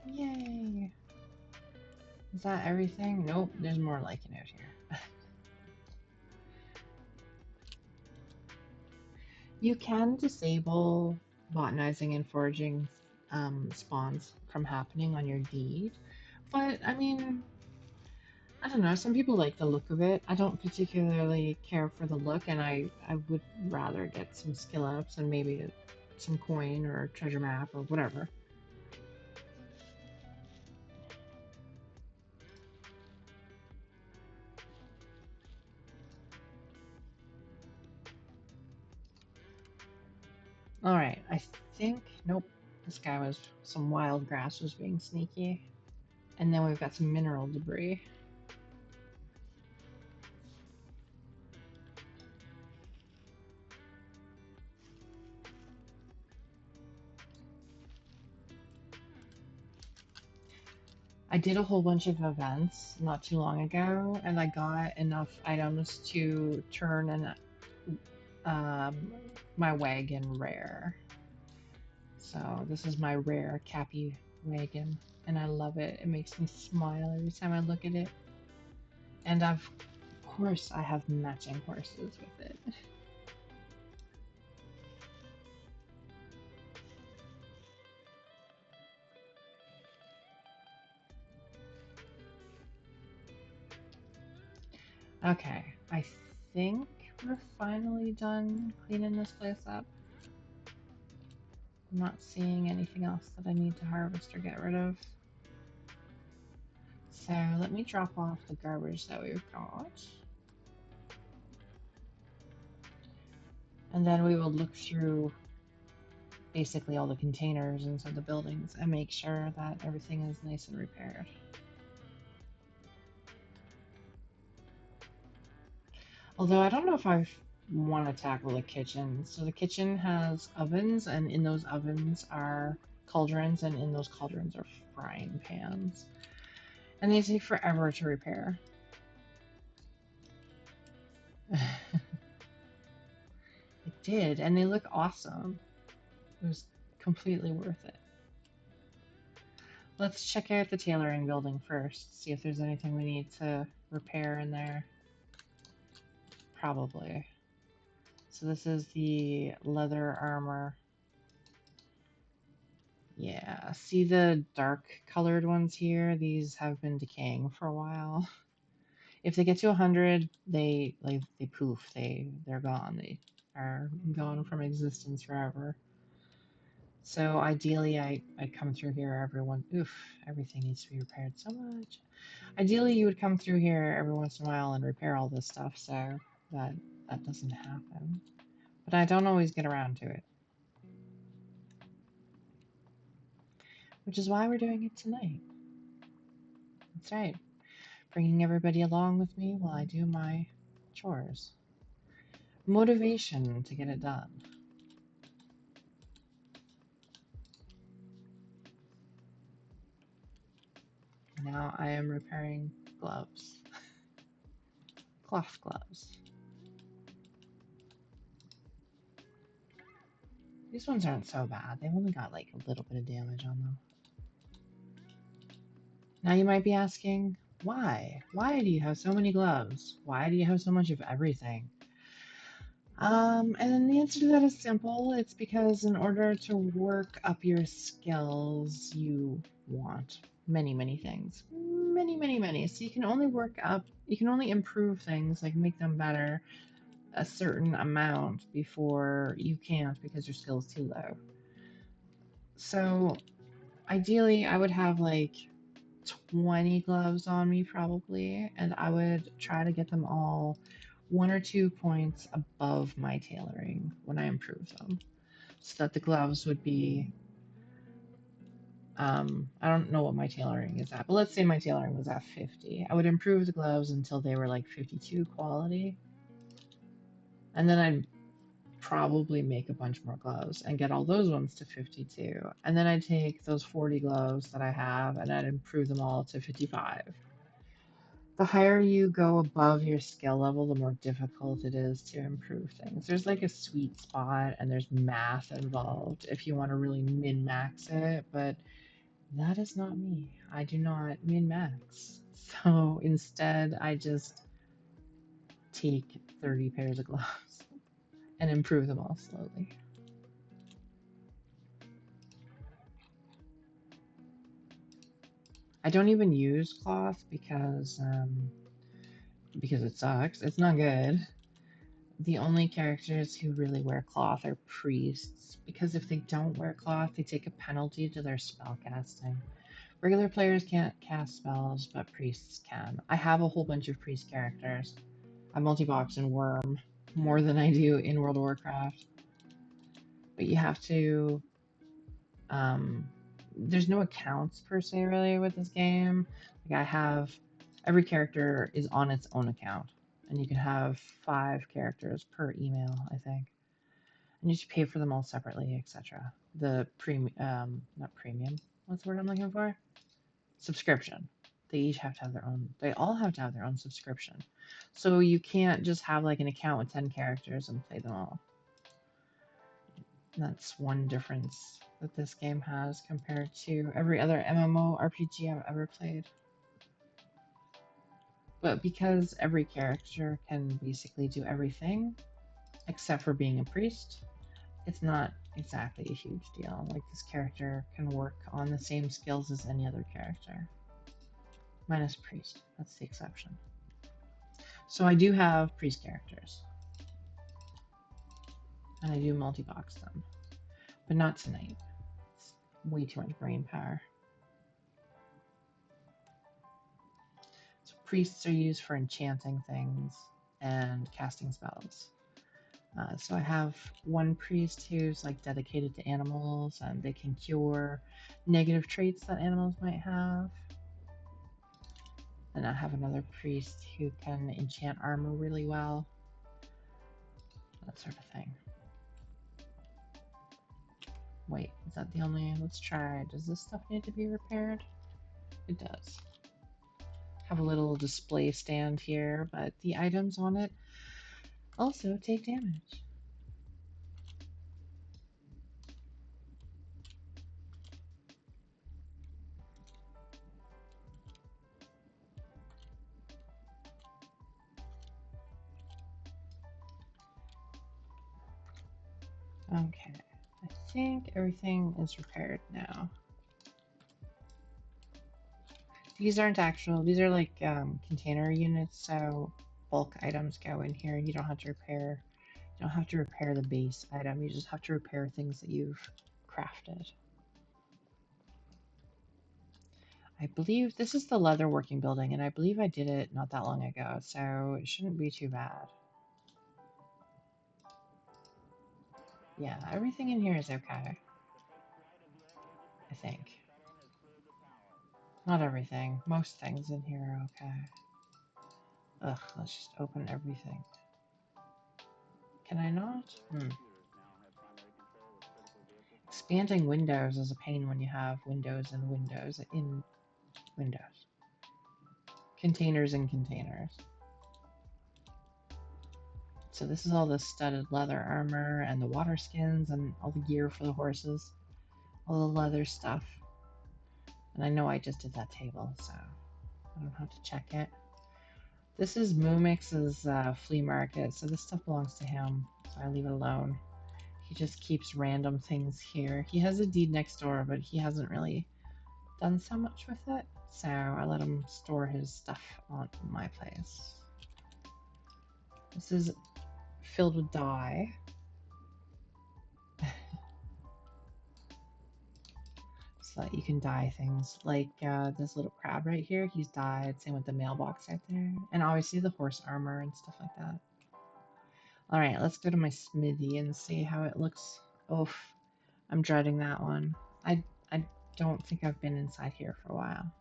Yay! Is that everything? Nope, there's more lichen out here. You can disable botanizing and foraging spawns from happening on your deed, but I mean, I don't know. Some people like the look of it. I don't particularly care for the look, and I would rather get some skill ups and maybe some coin or treasure map or whatever. All right, I think nope. This guy was some wild grass was being sneaky, and then we've got some mineral debris. I did a whole bunch of events not too long ago, and I got enough items to turn um, my wagon rare. So this is my rare Cappy wagon, and I love it. It makes me smile every time I look at it. And of course, I have matching horses with it. Okay, I think we're finally done cleaning this place up. I'm not seeing anything else that I need to harvest or get rid of. So let me drop off the garbage that we've got. And then we will look through basically all the containers inside the buildings and make sure that everything is nice and repaired. Although I don't know if I want to tackle the kitchen. So the kitchen has ovens, and in those ovens are cauldrons, and in those cauldrons are frying pans. And they take forever to repair. It did, and they look awesome. It was completely worth it. Let's check out the tailoring building first, see if there's anything we need to repair in there. Probably. So this is the leather armor. Yeah, see the dark colored ones here? These have been decaying for a while. If they get to 100, they poof, they're gone. They are gone from existence forever. So ideally I come through here oof, everything needs to be repaired so much. Ideally you would come through here every once in a while and repair all this stuff so that doesn't happen. But I don't always get around to it. Which is why we're doing it tonight. That's right. Bringing everybody along with me while I do my chores. Motivation to get it done. Now I am repairing gloves. Cloth gloves. These ones aren't so bad. They've only got like a little bit of damage on them. Now you might be asking, why? Why do you have so many gloves? Why do you have so much of everything? And the answer to that is simple. It's because in order to work up your skills, you want many, many things. Many, many, many. So you can only improve things, like make them better, a certain amount before you can't because your skill is too low. So ideally, I would have like 20 gloves on me probably, and I would try to get them all 1 or 2 points above my tailoring when I improve them, so that the gloves would be, I don't know what my tailoring is at, but let's say my tailoring was at 50. I would improve the gloves until they were like 52 quality, and then I'd probably make a bunch more gloves and get all those ones to 52. And then I'd take those 40 gloves that I have and I'd improve them all to 55. The higher you go above your skill level, the more difficult it is to improve things. There's like a sweet spot and there's math involved if you want to really min-max it, but that is not me. I do not min-max. So instead, I just take 30 pairs of gloves and improve them all slowly. I don't even use cloth because it sucks. It's not good. The only characters who really wear cloth are priests, because if they don't wear cloth, they take a penalty to their spell casting. Regular players can't cast spells, but priests can. I have a whole bunch of priest characters. I multi-box in Wurm more than I do in World of Warcraft. But you have to there's no accounts per se really with this game. Like I have every character is on its own account, and you can have 5 characters per email, I think, and you should pay for them all separately, etc. The premium, not premium. What's the word I'm looking for? Subscription. They each have to have their own. They all have to have their own subscription. So you can't just have like an account with 10 characters and play them all. That's one difference that this game has compared to every other MMORPG I've ever played. But because every character can basically do everything, except for being a priest, it's not exactly a huge deal. Like, this character can work on the same skills as any other character. Minus priest, that's the exception. So I do have priest characters. And I do multi-box them. But not tonight. It's way too much brain power. So priests are used for enchanting things and casting spells. So I have one priest who's like dedicated to animals and they can cure negative traits that animals might have. And I have another priest who can enchant armor really well, that sort of thing. Wait, is that the only? Let's try. Does this stuff need to be repaired? It does. Have a little display stand here, but the items on it also take damage. Okay, I think everything is repaired now. These aren't actual, these are like container units, so bulk items go in here. You don't have to repair, the base item. You just have to repair things that you've crafted. I believe this is the leather working building, and I believe I did it not that long ago, so it shouldn't be too bad. Yeah, everything in here is okay, I think. Not everything. Most things in here are okay. Ugh, let's just open everything. Can I not? Expanding windows is a pain when you have windows and windows in windows. Containers in containers. So this is all the studded leather armor and the water skins and all the gear for the horses. All the leather stuff. And I know I just did that table, so I don't have to check it. This is Mumix's flea market, so this stuff belongs to him, so I leave it alone. He just keeps random things here. He has a deed next door, but he hasn't really done so much with it, so I let him store his stuff on my place. This is filled with dye. So that you can dye things. Like this little crab right here, he's dyed. Same with the mailbox right there. And obviously the horse armor and stuff like that. Alright, let's go to my smithy and see how it looks. Oof, I'm dreading that one. I don't think I've been inside here for a while.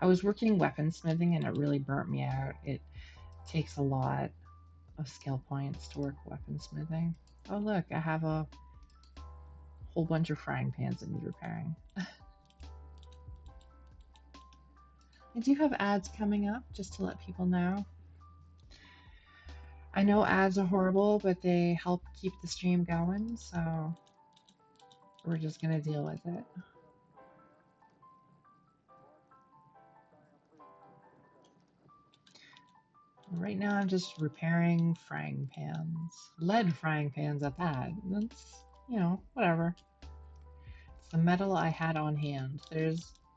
I was working weaponsmithing and it really burnt me out. It takes a lot of skill points to work weaponsmithing. Oh look, I have a whole bunch of frying pans that need repairing. I do have ads coming up, just to let people know. I know ads are horrible, but they help keep the stream going, so we're just gonna deal with it. Right now I'm just repairing frying pans. Lead frying pans at that. That's, you know, whatever. It's the metal I had on hand.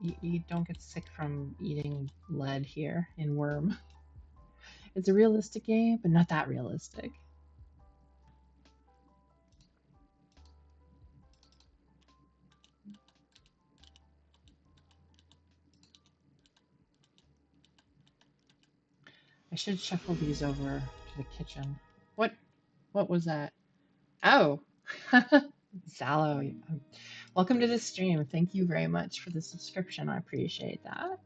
You don't get sick from eating lead here in Wurm. It's a realistic game, but not that realistic. I should shuffle these over to the kitchen. What was that? Oh, Sallow. Welcome to the stream. Thank you very much for the subscription. I appreciate that.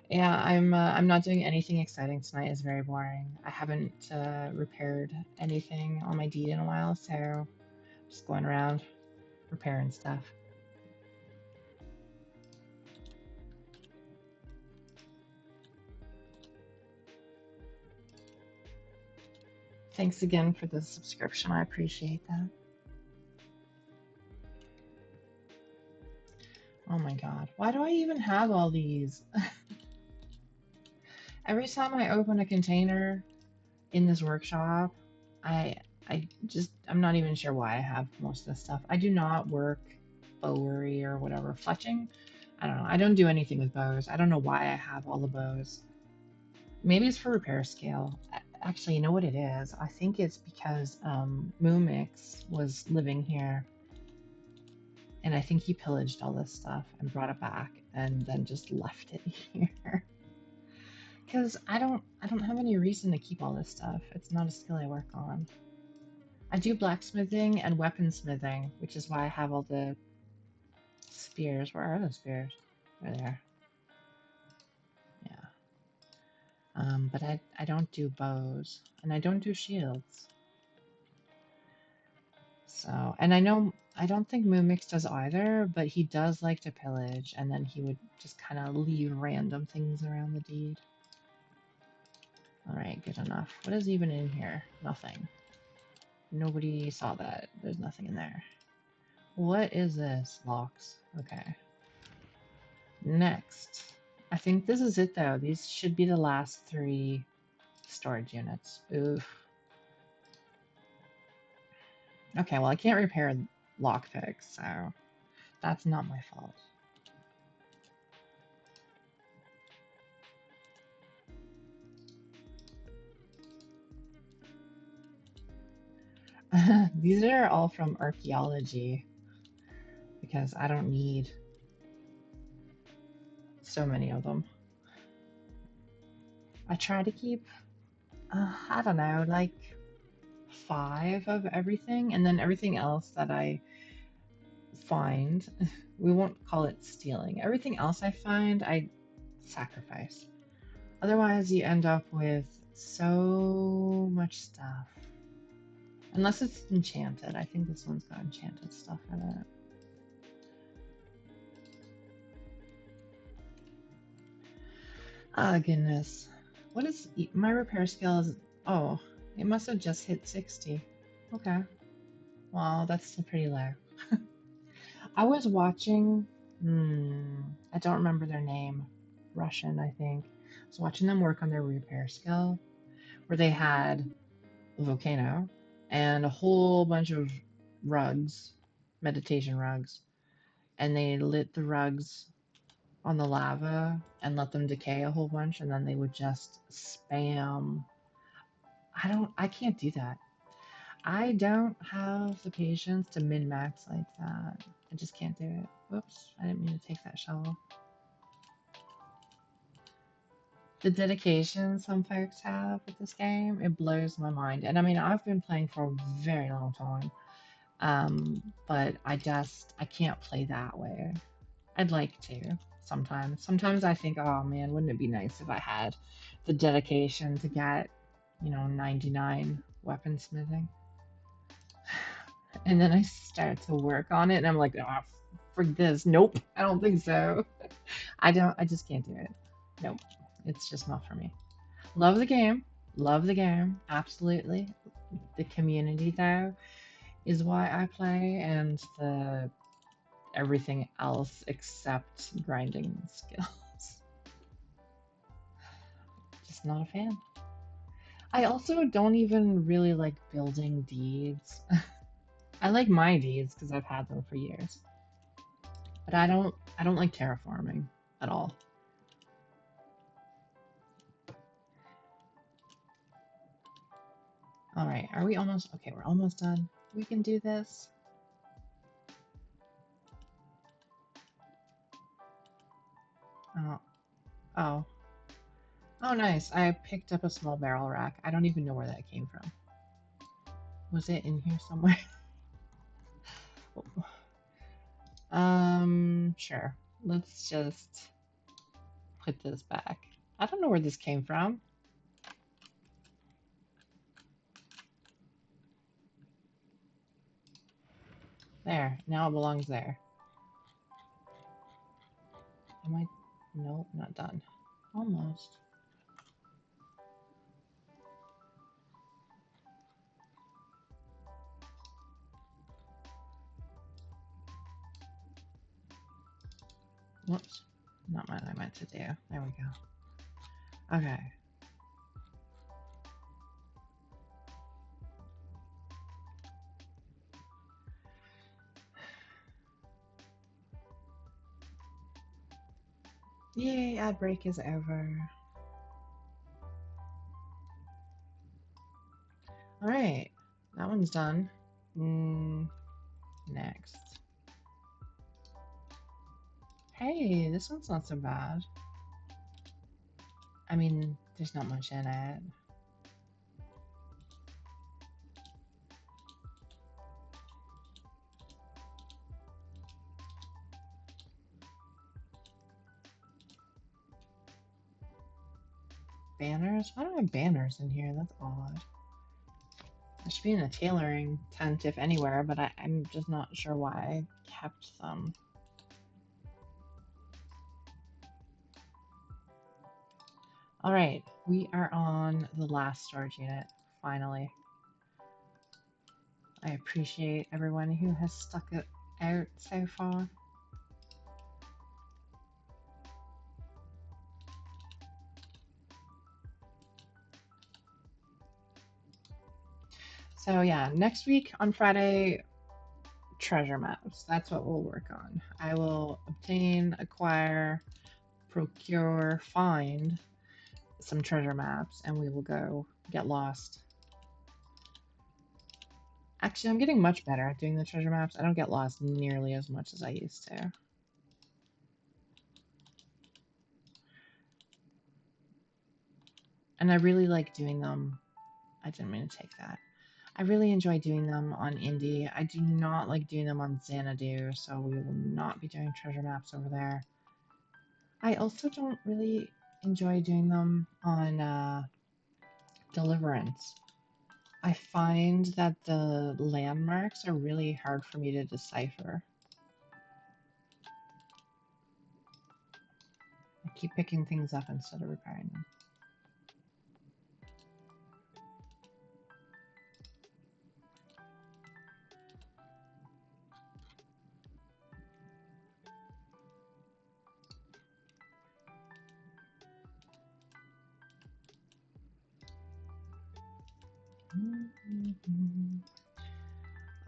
Yeah, I'm not doing anything exciting tonight. It's very boring. I haven't repaired anything on my deed in a while, so I'm just going around repairing stuff. Thanks again for the subscription. I appreciate that. Oh my god. Why do I even have all these? Every time I open a container in this workshop, I I'm not even sure why I have most of this stuff. I do not work bowery or whatever. Fletching? I don't know. I don't do anything with bows. I don't know why I have all the bows. Maybe it's for repair scale. Actually, you know what it is? I think it's because Moomix was living here, and I think he pillaged all this stuff and brought it back and then just left it here. Because I don't have any reason to keep all this stuff. It's not a skill I work on. I do blacksmithing and weaponsmithing, which is why I have all the spears. Where are the spears? They're there. Yeah. But I don't do bows, and I don't do shields. So, and I don't think Moomix does either, but he does like to pillage, and then he would just kind of leave random things around the deed. All right, good enough. What is even in here? Nothing. Nobody saw that. There's nothing in there. What is this? Locks. Okay. Next. I think this is it though. These should be the last 3 storage units. Oof. Okay, well I can't repair lockpicks, so that's not my fault. These are all from archaeology because I don't need so many of them. I try to keep, I don't know, like 5 of everything, and then everything else that I find, we won't call it stealing. Everything else I find, I sacrifice. Otherwise, you end up with so much stuff. Unless it's enchanted. I think this one's got enchanted stuff in it. Oh, goodness. What is my repair skill? Oh, it must have just hit 60. Okay. Well, that's still pretty low. I was watching, I don't remember their name. Russian, I think. I was watching them work on their repair skill, where they had a volcano and a whole bunch of rugs, meditation rugs, and they lit the rugs on the lava and let them decay a whole bunch, and then they would just spam. I can't do that. I don't have the patience to min-max like that. I just can't do it. Whoops, I didn't mean to take that shovel. The dedication some folks have with this game, it blows my mind. And I mean, I've been playing for a very long time, but I can't play that way. I'd like to sometimes. Sometimes I think, oh man, wouldn't it be nice if I had the dedication to get, 99 weaponsmithing? And then I start to work on it, and I'm like, oh, frig this. Nope, I don't think so. I just can't do it. Nope, it's just not for me. Love the game. Love the game. Absolutely. The community, though, is why I play, and the everything else except grinding skills. Just not a fan. I also don't even really like building deeds. I like my deeds because I've had them for years. But I don't like terraforming at all. All right, are we almost okay, we're almost done. We can do this. Oh. Oh. Oh, nice. I picked up a small barrel rack. I don't even know where that came from. Was it in here somewhere? Sure. Let's just put this back. I don't know where this came from. There. Now it belongs there. Am I? Nope, not done. Almost. Whoops. Not what I meant to do. There we go. Okay. Yay, ad break is over. Alright. That one's done. Next. Hey, this one's not so bad. I mean, there's not much in it. Banners? Why don't I have banners in here? That's odd. I should be in a tailoring tent if anywhere, but I'm just not sure why I kept them. All right, we are on the last storage unit, finally. I appreciate everyone who has stuck it out so far. So yeah, next week on Friday, treasure maps. That's what we'll work on. I will obtain, acquire, procure, find some treasure maps, and we will go get lost. Actually, I'm getting much better at doing the treasure maps. I don't get lost nearly as much as I used to. And I really like doing them. I didn't mean to take that. I really enjoy doing them on Indie. I do not like doing them on Xanadu, so we will not be doing treasure maps over there. I also don't really enjoy doing them on Deliverance. I find that the landmarks are really hard for me to decipher. I keep picking things up instead of repairing them.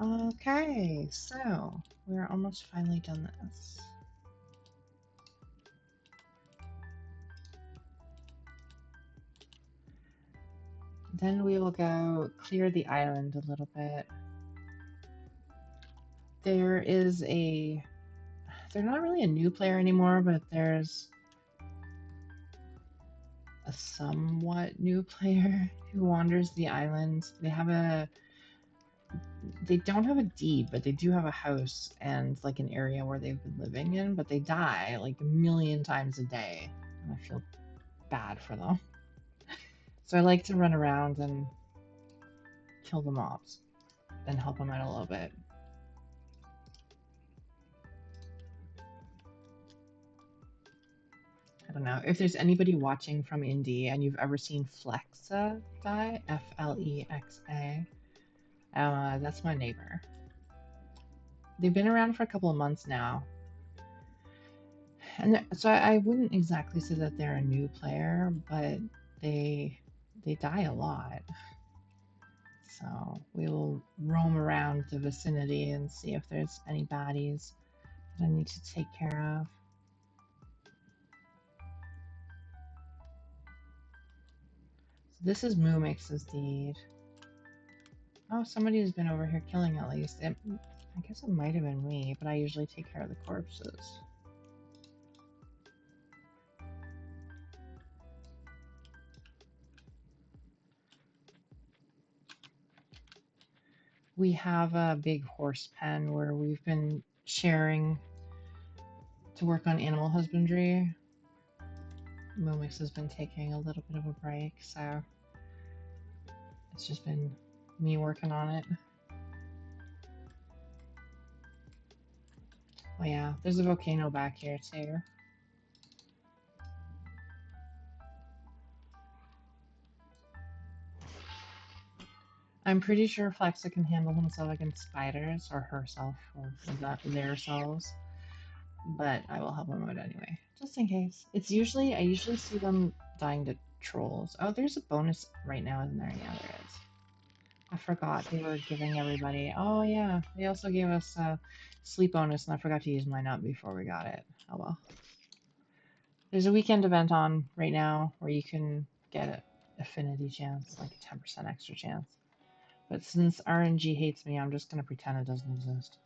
Okay, so we're almost finally done this. Then we will go clear the island a little bit. There is a... They're not really a new player anymore, but there's a somewhat new player who wanders the island. They don't have a deed, but they do have a house and like an area where they've been living in, but they die like a million times a day. And I feel bad for them. So I like to run around and kill the mobs and help them out a little bit. I don't know if there's anybody watching from Indie and you've ever seen Flexa die, Flexa. That's my neighbor. They've been around for a couple of months now, and so I wouldn't exactly say that they're a new player, but they die a lot. So we will roam around the vicinity and see if there's any baddies that I need to take care of. So this is Mumix's deed. Oh, somebody's been over here killing at least. I guess it might have been me, but I usually take care of the corpses. We have a big horse pen where we've been sharing to work on animal husbandry. Mumix has been taking a little bit of a break, so it's just been me working on it. Oh yeah, there's a volcano back here too. I'm pretty sure Flexa can handle himself against spiders, or herself, or their selves. But I will help him out anyway, just in case. I usually see them dying to trolls. Oh, there's a bonus right now, isn't there? Yeah, there is. I forgot they were giving everybody. Oh yeah, they also gave us a sleep bonus, and I forgot to use mine up before we got it. Oh well. There's a weekend event on right now where you can get an affinity chance, like a 10% extra chance. But since RNG hates me, I'm just gonna pretend it doesn't exist.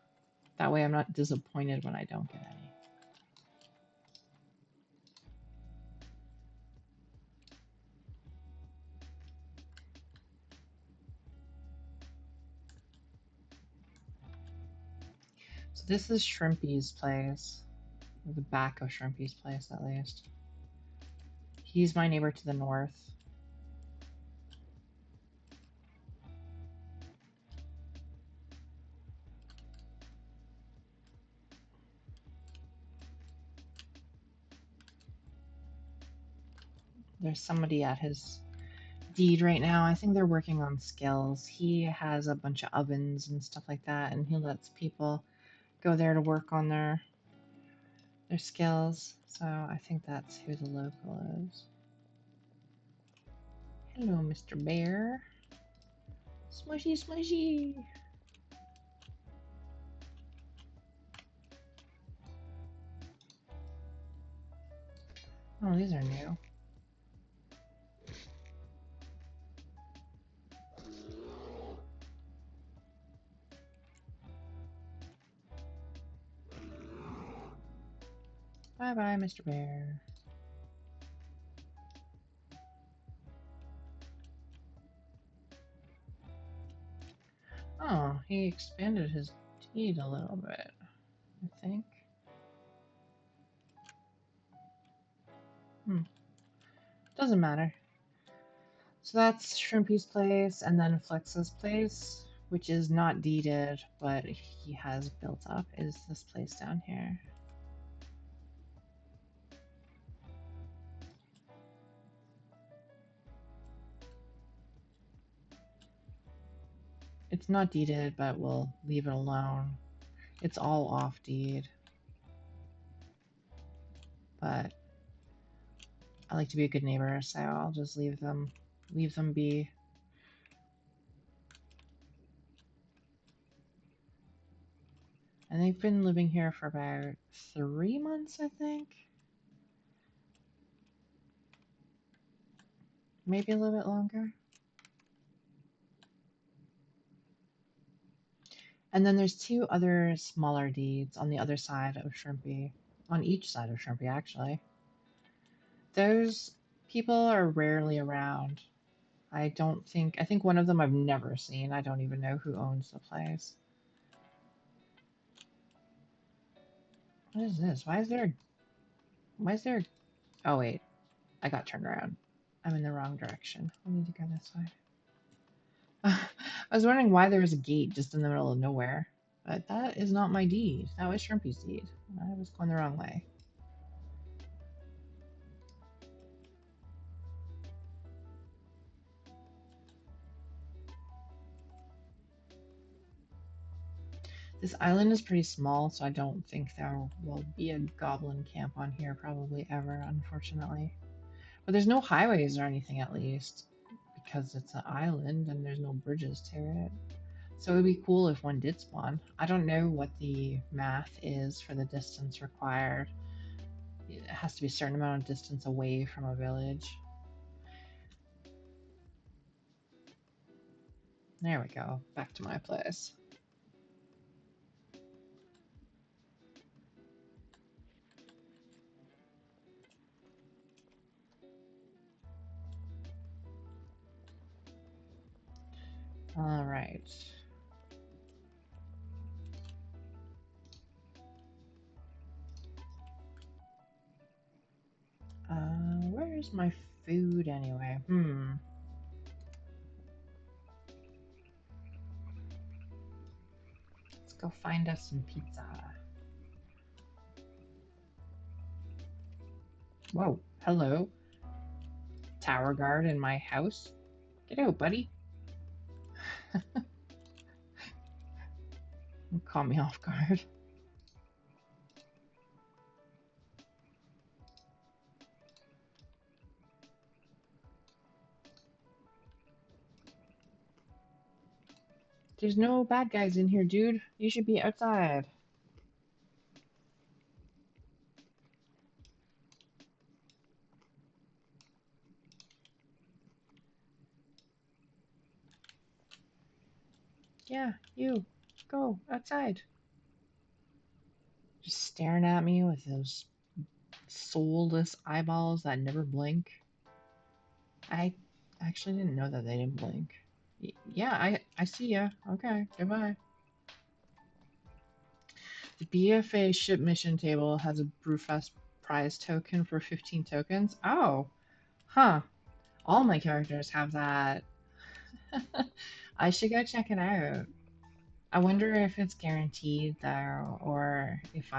That way I'm not disappointed when I don't get any. So this is Shrimpy's place. Or the back of Shrimpy's place, at least. He's my neighbor to the north. There's somebody at his deed right now. I think they're working on skills. He has a bunch of ovens and stuff like that, and he lets people go there to work on their skills. So I think that's who the local is. Hello, Mr. Bear. Smushy, smushy. Oh, these are new. Bye-bye, Mr. Bear. Oh, he expanded his deed a little bit, I think. Doesn't matter. So that's Shrimpy's place, and then Flex's place, which is not deeded, but he has built up, is this place down here. It's not deeded, but we'll leave it alone. It's all off deed. But I like to be a good neighbor, so I'll just leave them be. And they've been living here for about 3 months, I think. Maybe a little bit longer. And then there's 2 other smaller deeds on the other side of Shrimpy. On each side of Shrimpy, actually. Those people are rarely around. I think one of them I've never seen. I don't even know who owns the place. What is this? Why is there, oh wait, I got turned around. I'm in the wrong direction. I need to go this way. I was wondering why there was a gate just in the middle of nowhere. But that is not my deed. That was Shrimpy's deed. I was going the wrong way. This island is pretty small, so I don't think there will be a goblin camp on here probably ever, unfortunately. But there's no highways or anything, at least, because it's an island and there's no bridges to it. So it would be cool if one did spawn. I don't know what the math is for the distance required. It has to be a certain amount of distance away from a village. There we go. Back to my place. All right. Where's my food anyway? Let's go find us some pizza. Whoa, hello. Tower guard in my house? Get out, buddy. Caught me off guard. There's no bad guys in here, dude. You should be outside. Yeah, you. Go outside. Just staring at me with those soulless eyeballs that never blink. I actually didn't know that they didn't blink. Yeah, I see ya. Okay, goodbye. The BFA ship mission table has a Brewfest prize token for 15 tokens. Oh, huh. All my characters have that. I should go check it out. I wonder if it's guaranteed though, or if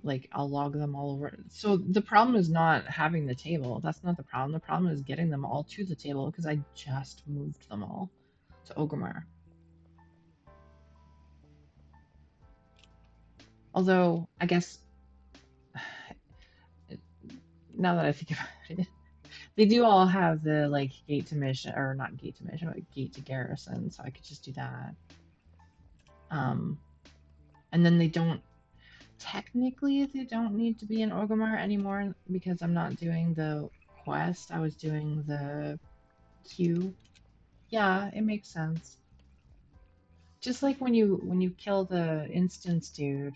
like I'll log them all over. So the problem is not having the table. That's not the problem. The problem is getting them all to the table because I just moved them all to Ogrimmar. Although I guess now that I think about it, they do all have the like gate to mission or not gate to mission, but gate to garrison. So I could just do that. Um, and then they don't need to be in Orgrimmar anymore because I'm not doing the quest. I was doing the queue. Yeah, it makes sense. Just like when you kill the instance dude,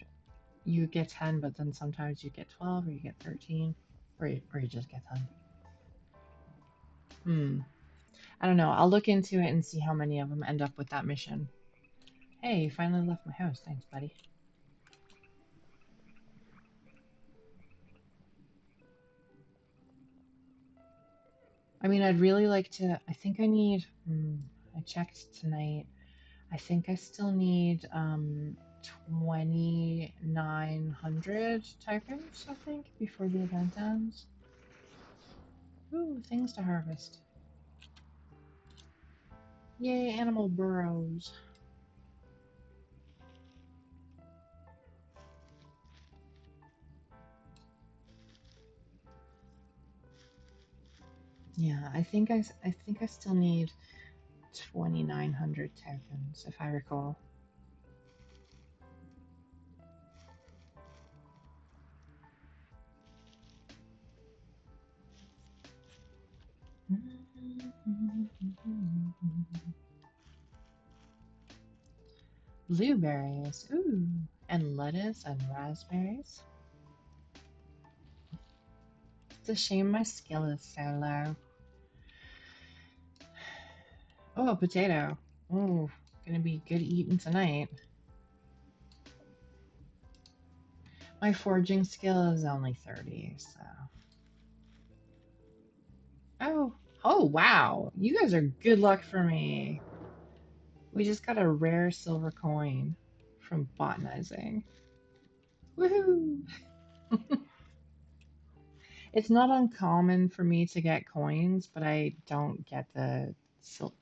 you get 10, but then sometimes you get 12 or you get 13 or you just get 10. Hmm. I don't know. I'll look into it and see how many of them end up with that mission. Hey, you finally left my house. Thanks, buddy. I mean, I'd really like to. I think I need. I checked tonight. I think I still need 2,900 tokens, I think, before the event ends. Ooh, things to harvest. Yay, animal burrows. Yeah, I think I still need 2,900 tokens, if I recall. Blueberries, ooh, and lettuce and raspberries. It's a shame my skill is so low. Oh, a potato. Ooh, gonna be good eating tonight. My foraging skill is only 30, so. Oh, oh wow. You guys are good luck for me. We just got a rare silver coin from botanizing. Woohoo! It's not uncommon for me to get coins, but I don't get the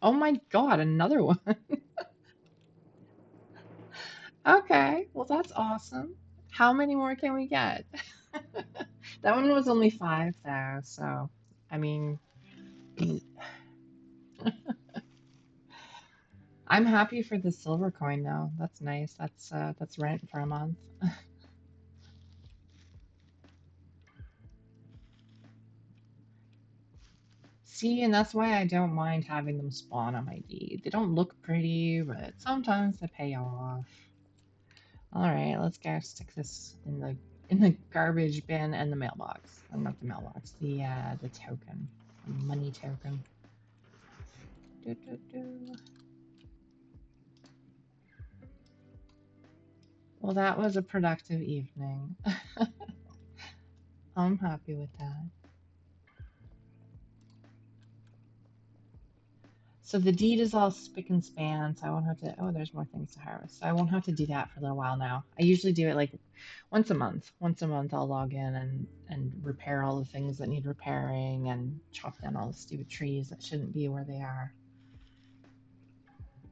Oh my god, another one. Okay, well that's awesome. How many more can we get? That one was only five though, so I mean, I'm happy for the silver coin though. That's nice. That's rent for a month. See, and that's why I don't mind having them spawn on my deed. They don't look pretty, but sometimes they pay off. All right, let's go stick this in the garbage bin and the mailbox. Or not the mailbox, the token, the money token. Do, do, do. Well, that was a productive evening. I'm happy with that. So the deed is all spick and span, so I won't have to. Oh, there's more things to harvest. So I won't have to do that for a little while now. I usually do it like once a month. Once a month, I'll log in and repair all the things that need repairing and chop down all the stupid trees that shouldn't be where they are.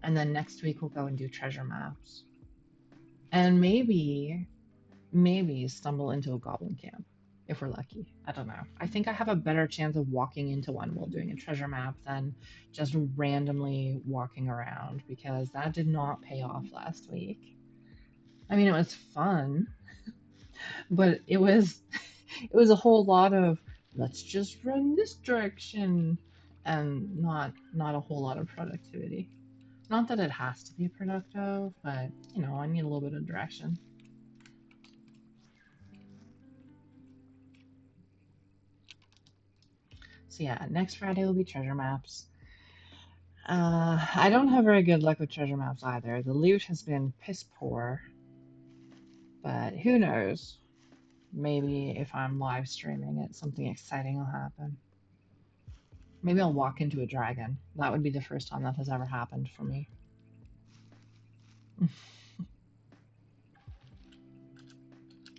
And then next week we'll go and do treasure maps. And maybe stumble into a goblin camp if we're lucky. I don't know. I think I have a better chance of walking into one while doing a treasure map than just randomly walking around because that did not pay off last week. I mean, it was fun, but it was a whole lot of let's just run this direction and not a whole lot of productivity. Not that it has to be productive, but I need a little bit of direction. So yeah, next Friday will be treasure maps. I don't have very good luck with treasure maps either. The loot has been piss poor. But who knows? Maybe if I'm live streaming it, something exciting will happen. Maybe I'll walk into a dragon. That would be the first time that has ever happened for me. Do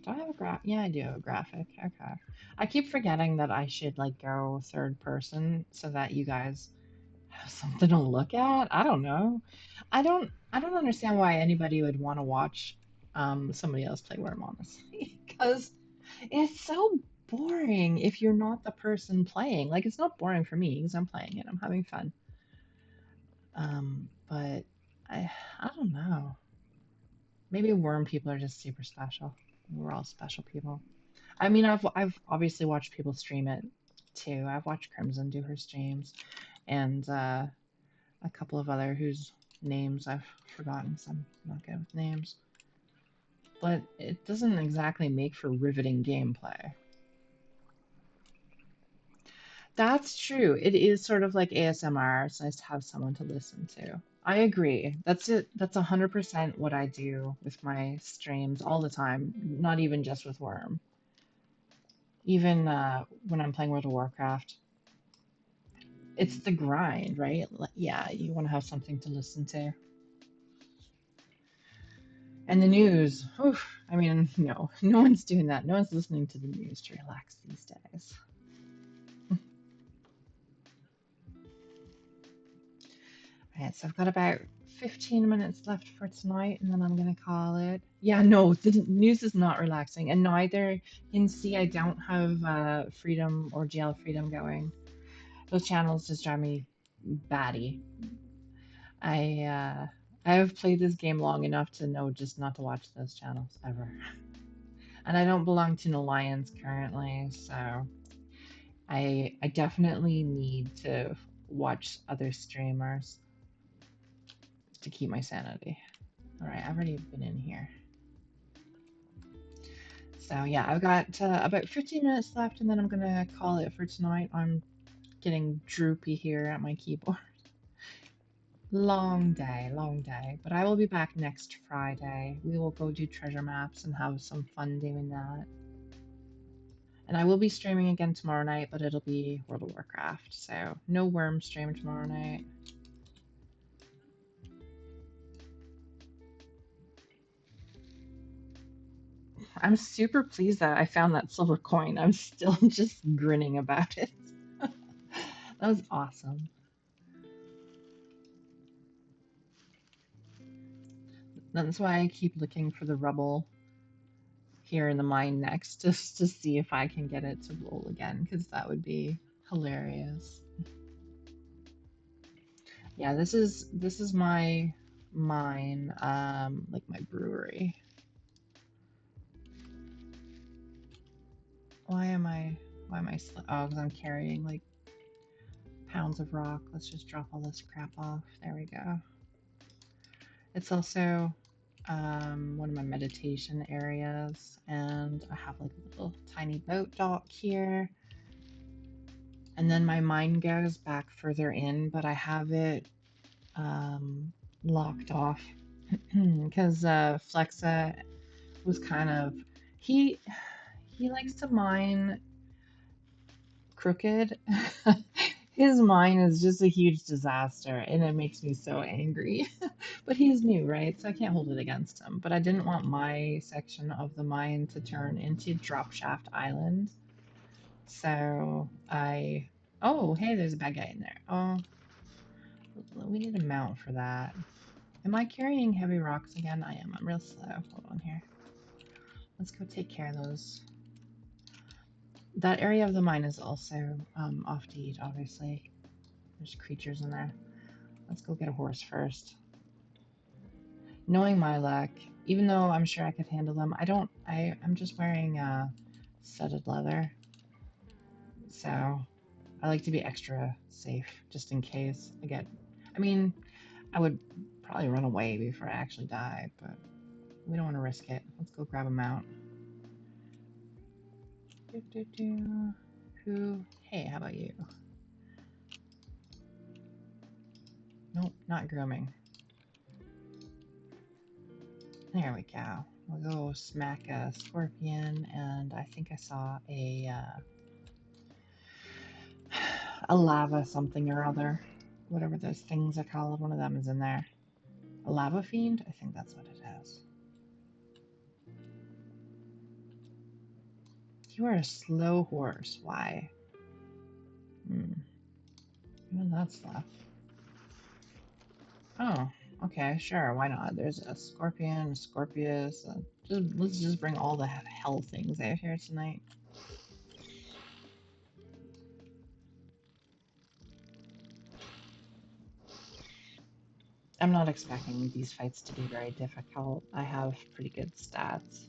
I have a graph? Yeah, I do have a graphic. Okay. I keep forgetting that I should like go third person so that you guys have something to look at. I don't know. I don't understand why anybody would want to watch somebody else play Worm, honestly. Because it's so boring if you're not the person playing. Like it's not boring for me because I'm playing it. I'm having fun. But I don't know. Maybe worm people are just super special. We're all special people. I mean, I've obviously watched people stream it too. I've watched Crimson do her streams, and a couple of other whose names I've forgotten. So I'm not good with names, but it doesn't exactly make for riveting gameplay. That's true. It is sort of like ASMR. It's nice to have someone to listen to. I agree. That's it. That's 100% what I do with my streams all the time, not even just with Worm. Even when I'm playing World of Warcraft, it's the grind, right? Yeah, you want to have something to listen to. And the news, oof, I mean, no, no one's doing that. No one's listening to the news to relax these days. Right, so I've got about 15 minutes left for tonight, and then I'm gonna call it. Yeah, no, the news is not relaxing, and neither you can see I don't have Freedom or GL Freedom going. Those channels just drive me batty. I uh, I have played this game long enough to know just not to watch those channels ever. And I don't belong to an alliance currently, so I definitely need to watch other streamers to keep my sanity. All right, I've already been in here. So yeah, I've got about 15 minutes left, and then I'm gonna call it for tonight. I'm getting droopy here at my keyboard. Long day, but I will be back next Friday. We will go do treasure maps and have some fun doing that. And I will be streaming again tomorrow night, but it'll be World of Warcraft, so no Worm stream tomorrow night. I'm super pleased that I found that silver coin. I'm still just grinning about it. That was awesome. That's why I keep looking for the rubble here in the mine next, just to see if I can get it to roll again, because that would be hilarious. Yeah, this is my mine, like my brewery. Why am I oh, because I'm carrying like pounds of rock. Let's just drop all this crap off. There we go. It's also one of my meditation areas, and I have like a little tiny boat dock here. And then my mine goes back further in, but I have it locked off because Flexa was kind of he he likes to mine crooked. His mine is just a huge disaster, and it makes me so angry. But he's new, right? So I can't hold it against him. But I didn't want my section of the mine to turn into Dropshaft Island. So I. Oh, hey, there's a bad guy in there. Oh, we need a mount for that. Am I carrying heavy rocks again? I am. I'm real slow. Hold on here. Let's go take care of those. That area of the mine is also off to eat, obviously. There's creatures in there. Let's go get a horse first. Knowing my luck, even though I'm sure I could handle them, I'm just wearing studded leather. So I like to be extra safe just in case I get. I mean, I would probably run away before I actually die, but we don't want to risk it. Let's go grab a mount. Who? Hey, how about you? Nope, not grooming. There we go. We'll go smack a scorpion, and I think I saw a lava something or other. Whatever those things are called, one of them is in there. A lava fiend? I think that's what it is. You are a slow horse. Why? Even that stuff. Oh, okay, sure. Why not? There's a scorpion, a scorpius. Let's just bring all the hell things out here tonight. I'm not expecting these fights to be very difficult. I have pretty good stats.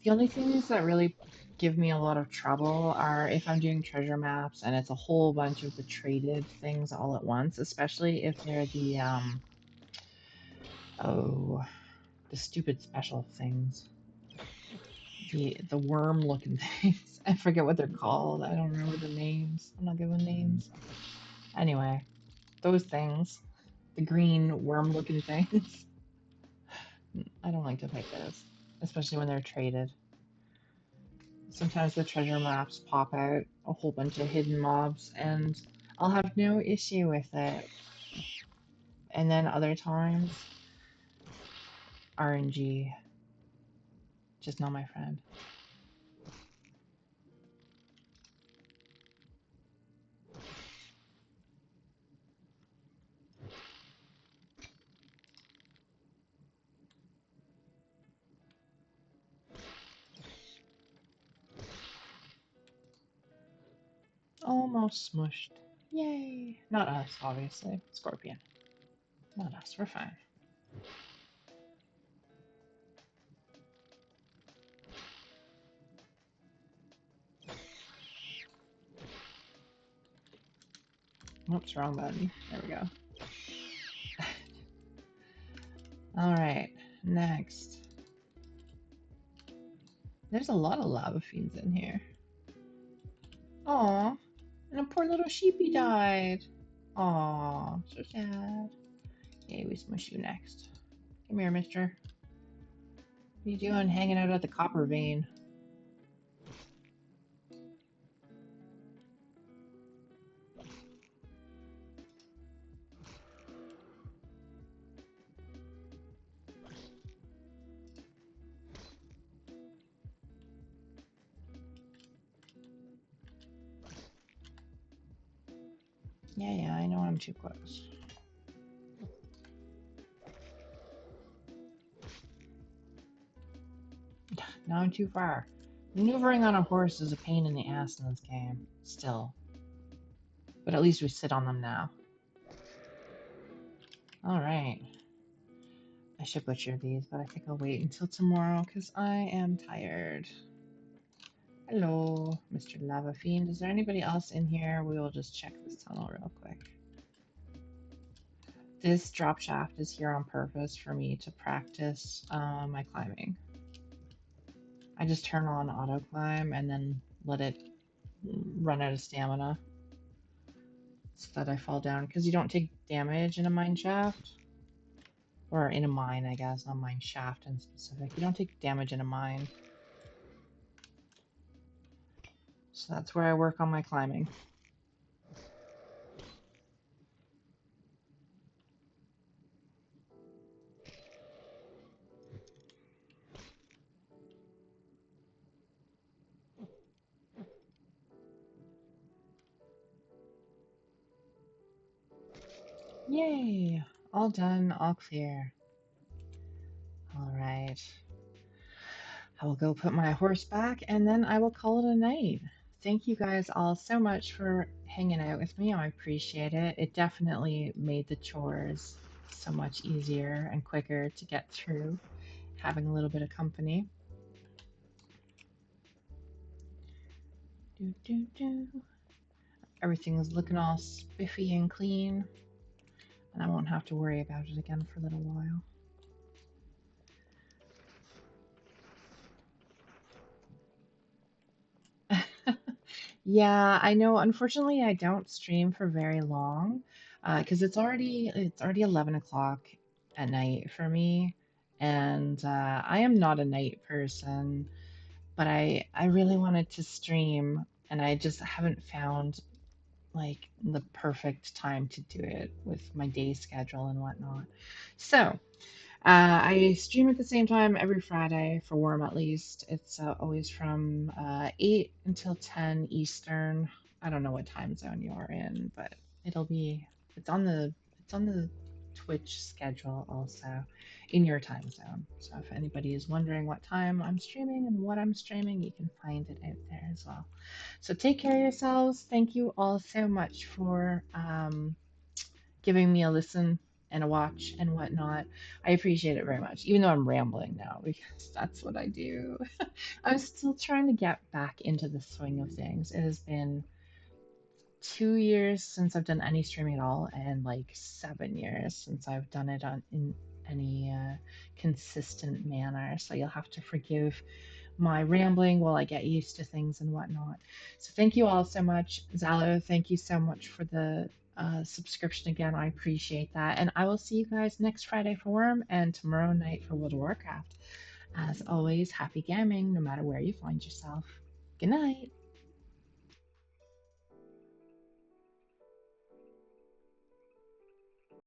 The only things that really give me a lot of trouble are if I'm doing treasure maps and it's a whole bunch of the traded things all at once, especially if they're the stupid special things. The worm looking things. I forget what they're called. I don't remember the names. I'm not giving names. Anyway, those things. The green worm looking things. I don't like to fight those, especially when they're traded. Sometimes the treasure maps pop out a whole bunch of hidden mobs, and I'll have no issue with it. And then other times, RNG, just not my friend. Almost smushed. Yay! Not us, obviously. Scorpion. Not us, we're fine. Whoops, wrong button. There we go. Alright, next. There's a lot of lava fiends in here. Aw, and a poor little sheepy died. Aw, so sad. Okay, we smush you next. Come here, mister. What are you doing hanging out at the copper vein? Yeah, I know I'm too close. Now I'm too far. Maneuvering on a horse is a pain in the ass in this game, still. But at least we sit on them now. Alright. I should butcher these, but I think I'll wait until tomorrow because I am tired. Hello, Mr. Lava Fiend. Is there anybody else in here? We will just check this tunnel real quick. This drop shaft is here on purpose for me to practice my climbing. I just turn on auto climb and then let it run out of stamina so that I fall down because you don't take damage in a mine shaft. Or in a mine, I guess, not mine shaft in specific. You don't take damage in a mine. So that's where I work on my climbing. Yay! All done, all clear. Alright. I will go put my horse back and then I will call it a night. Thank you guys all so much for hanging out with me. I appreciate it. It definitely made the chores so much easier and quicker to get through, having a little bit of company. Everything's looking all spiffy and clean, and I won't have to worry about it again for a little while. Yeah, I know. Unfortunately, I don't stream for very long, because it's already 11 o'clock at night for me, and I am not a night person, but I really wanted to stream, and I just haven't found like the perfect time to do it with my day schedule and whatnot. So. I stream at the same time every Friday for Worm at least. It's always from 8 until 10 Eastern. I don't know what time zone you are in, but it'll be it's on the Twitch schedule also in your time zone. So if anybody is wondering what time I'm streaming and what I'm streaming, you can find it out there as well. So take care of yourselves. Thank you all so much for giving me a listen and a watch and whatnot. I appreciate it very much, even though I'm rambling now because that's what I do. I'm still trying to get back into the swing of things. It has been 2 years since I've done any streaming at all, and like 7 years since I've done it in any consistent manner. So you'll have to forgive my rambling while I get used to things and whatnot. So thank you all so much. Zalo, thank you so much for the subscription again. I appreciate that. And I will see you guys next Friday for Worm and tomorrow night for World of Warcraft. As always, happy gaming no matter where you find yourself. Good night.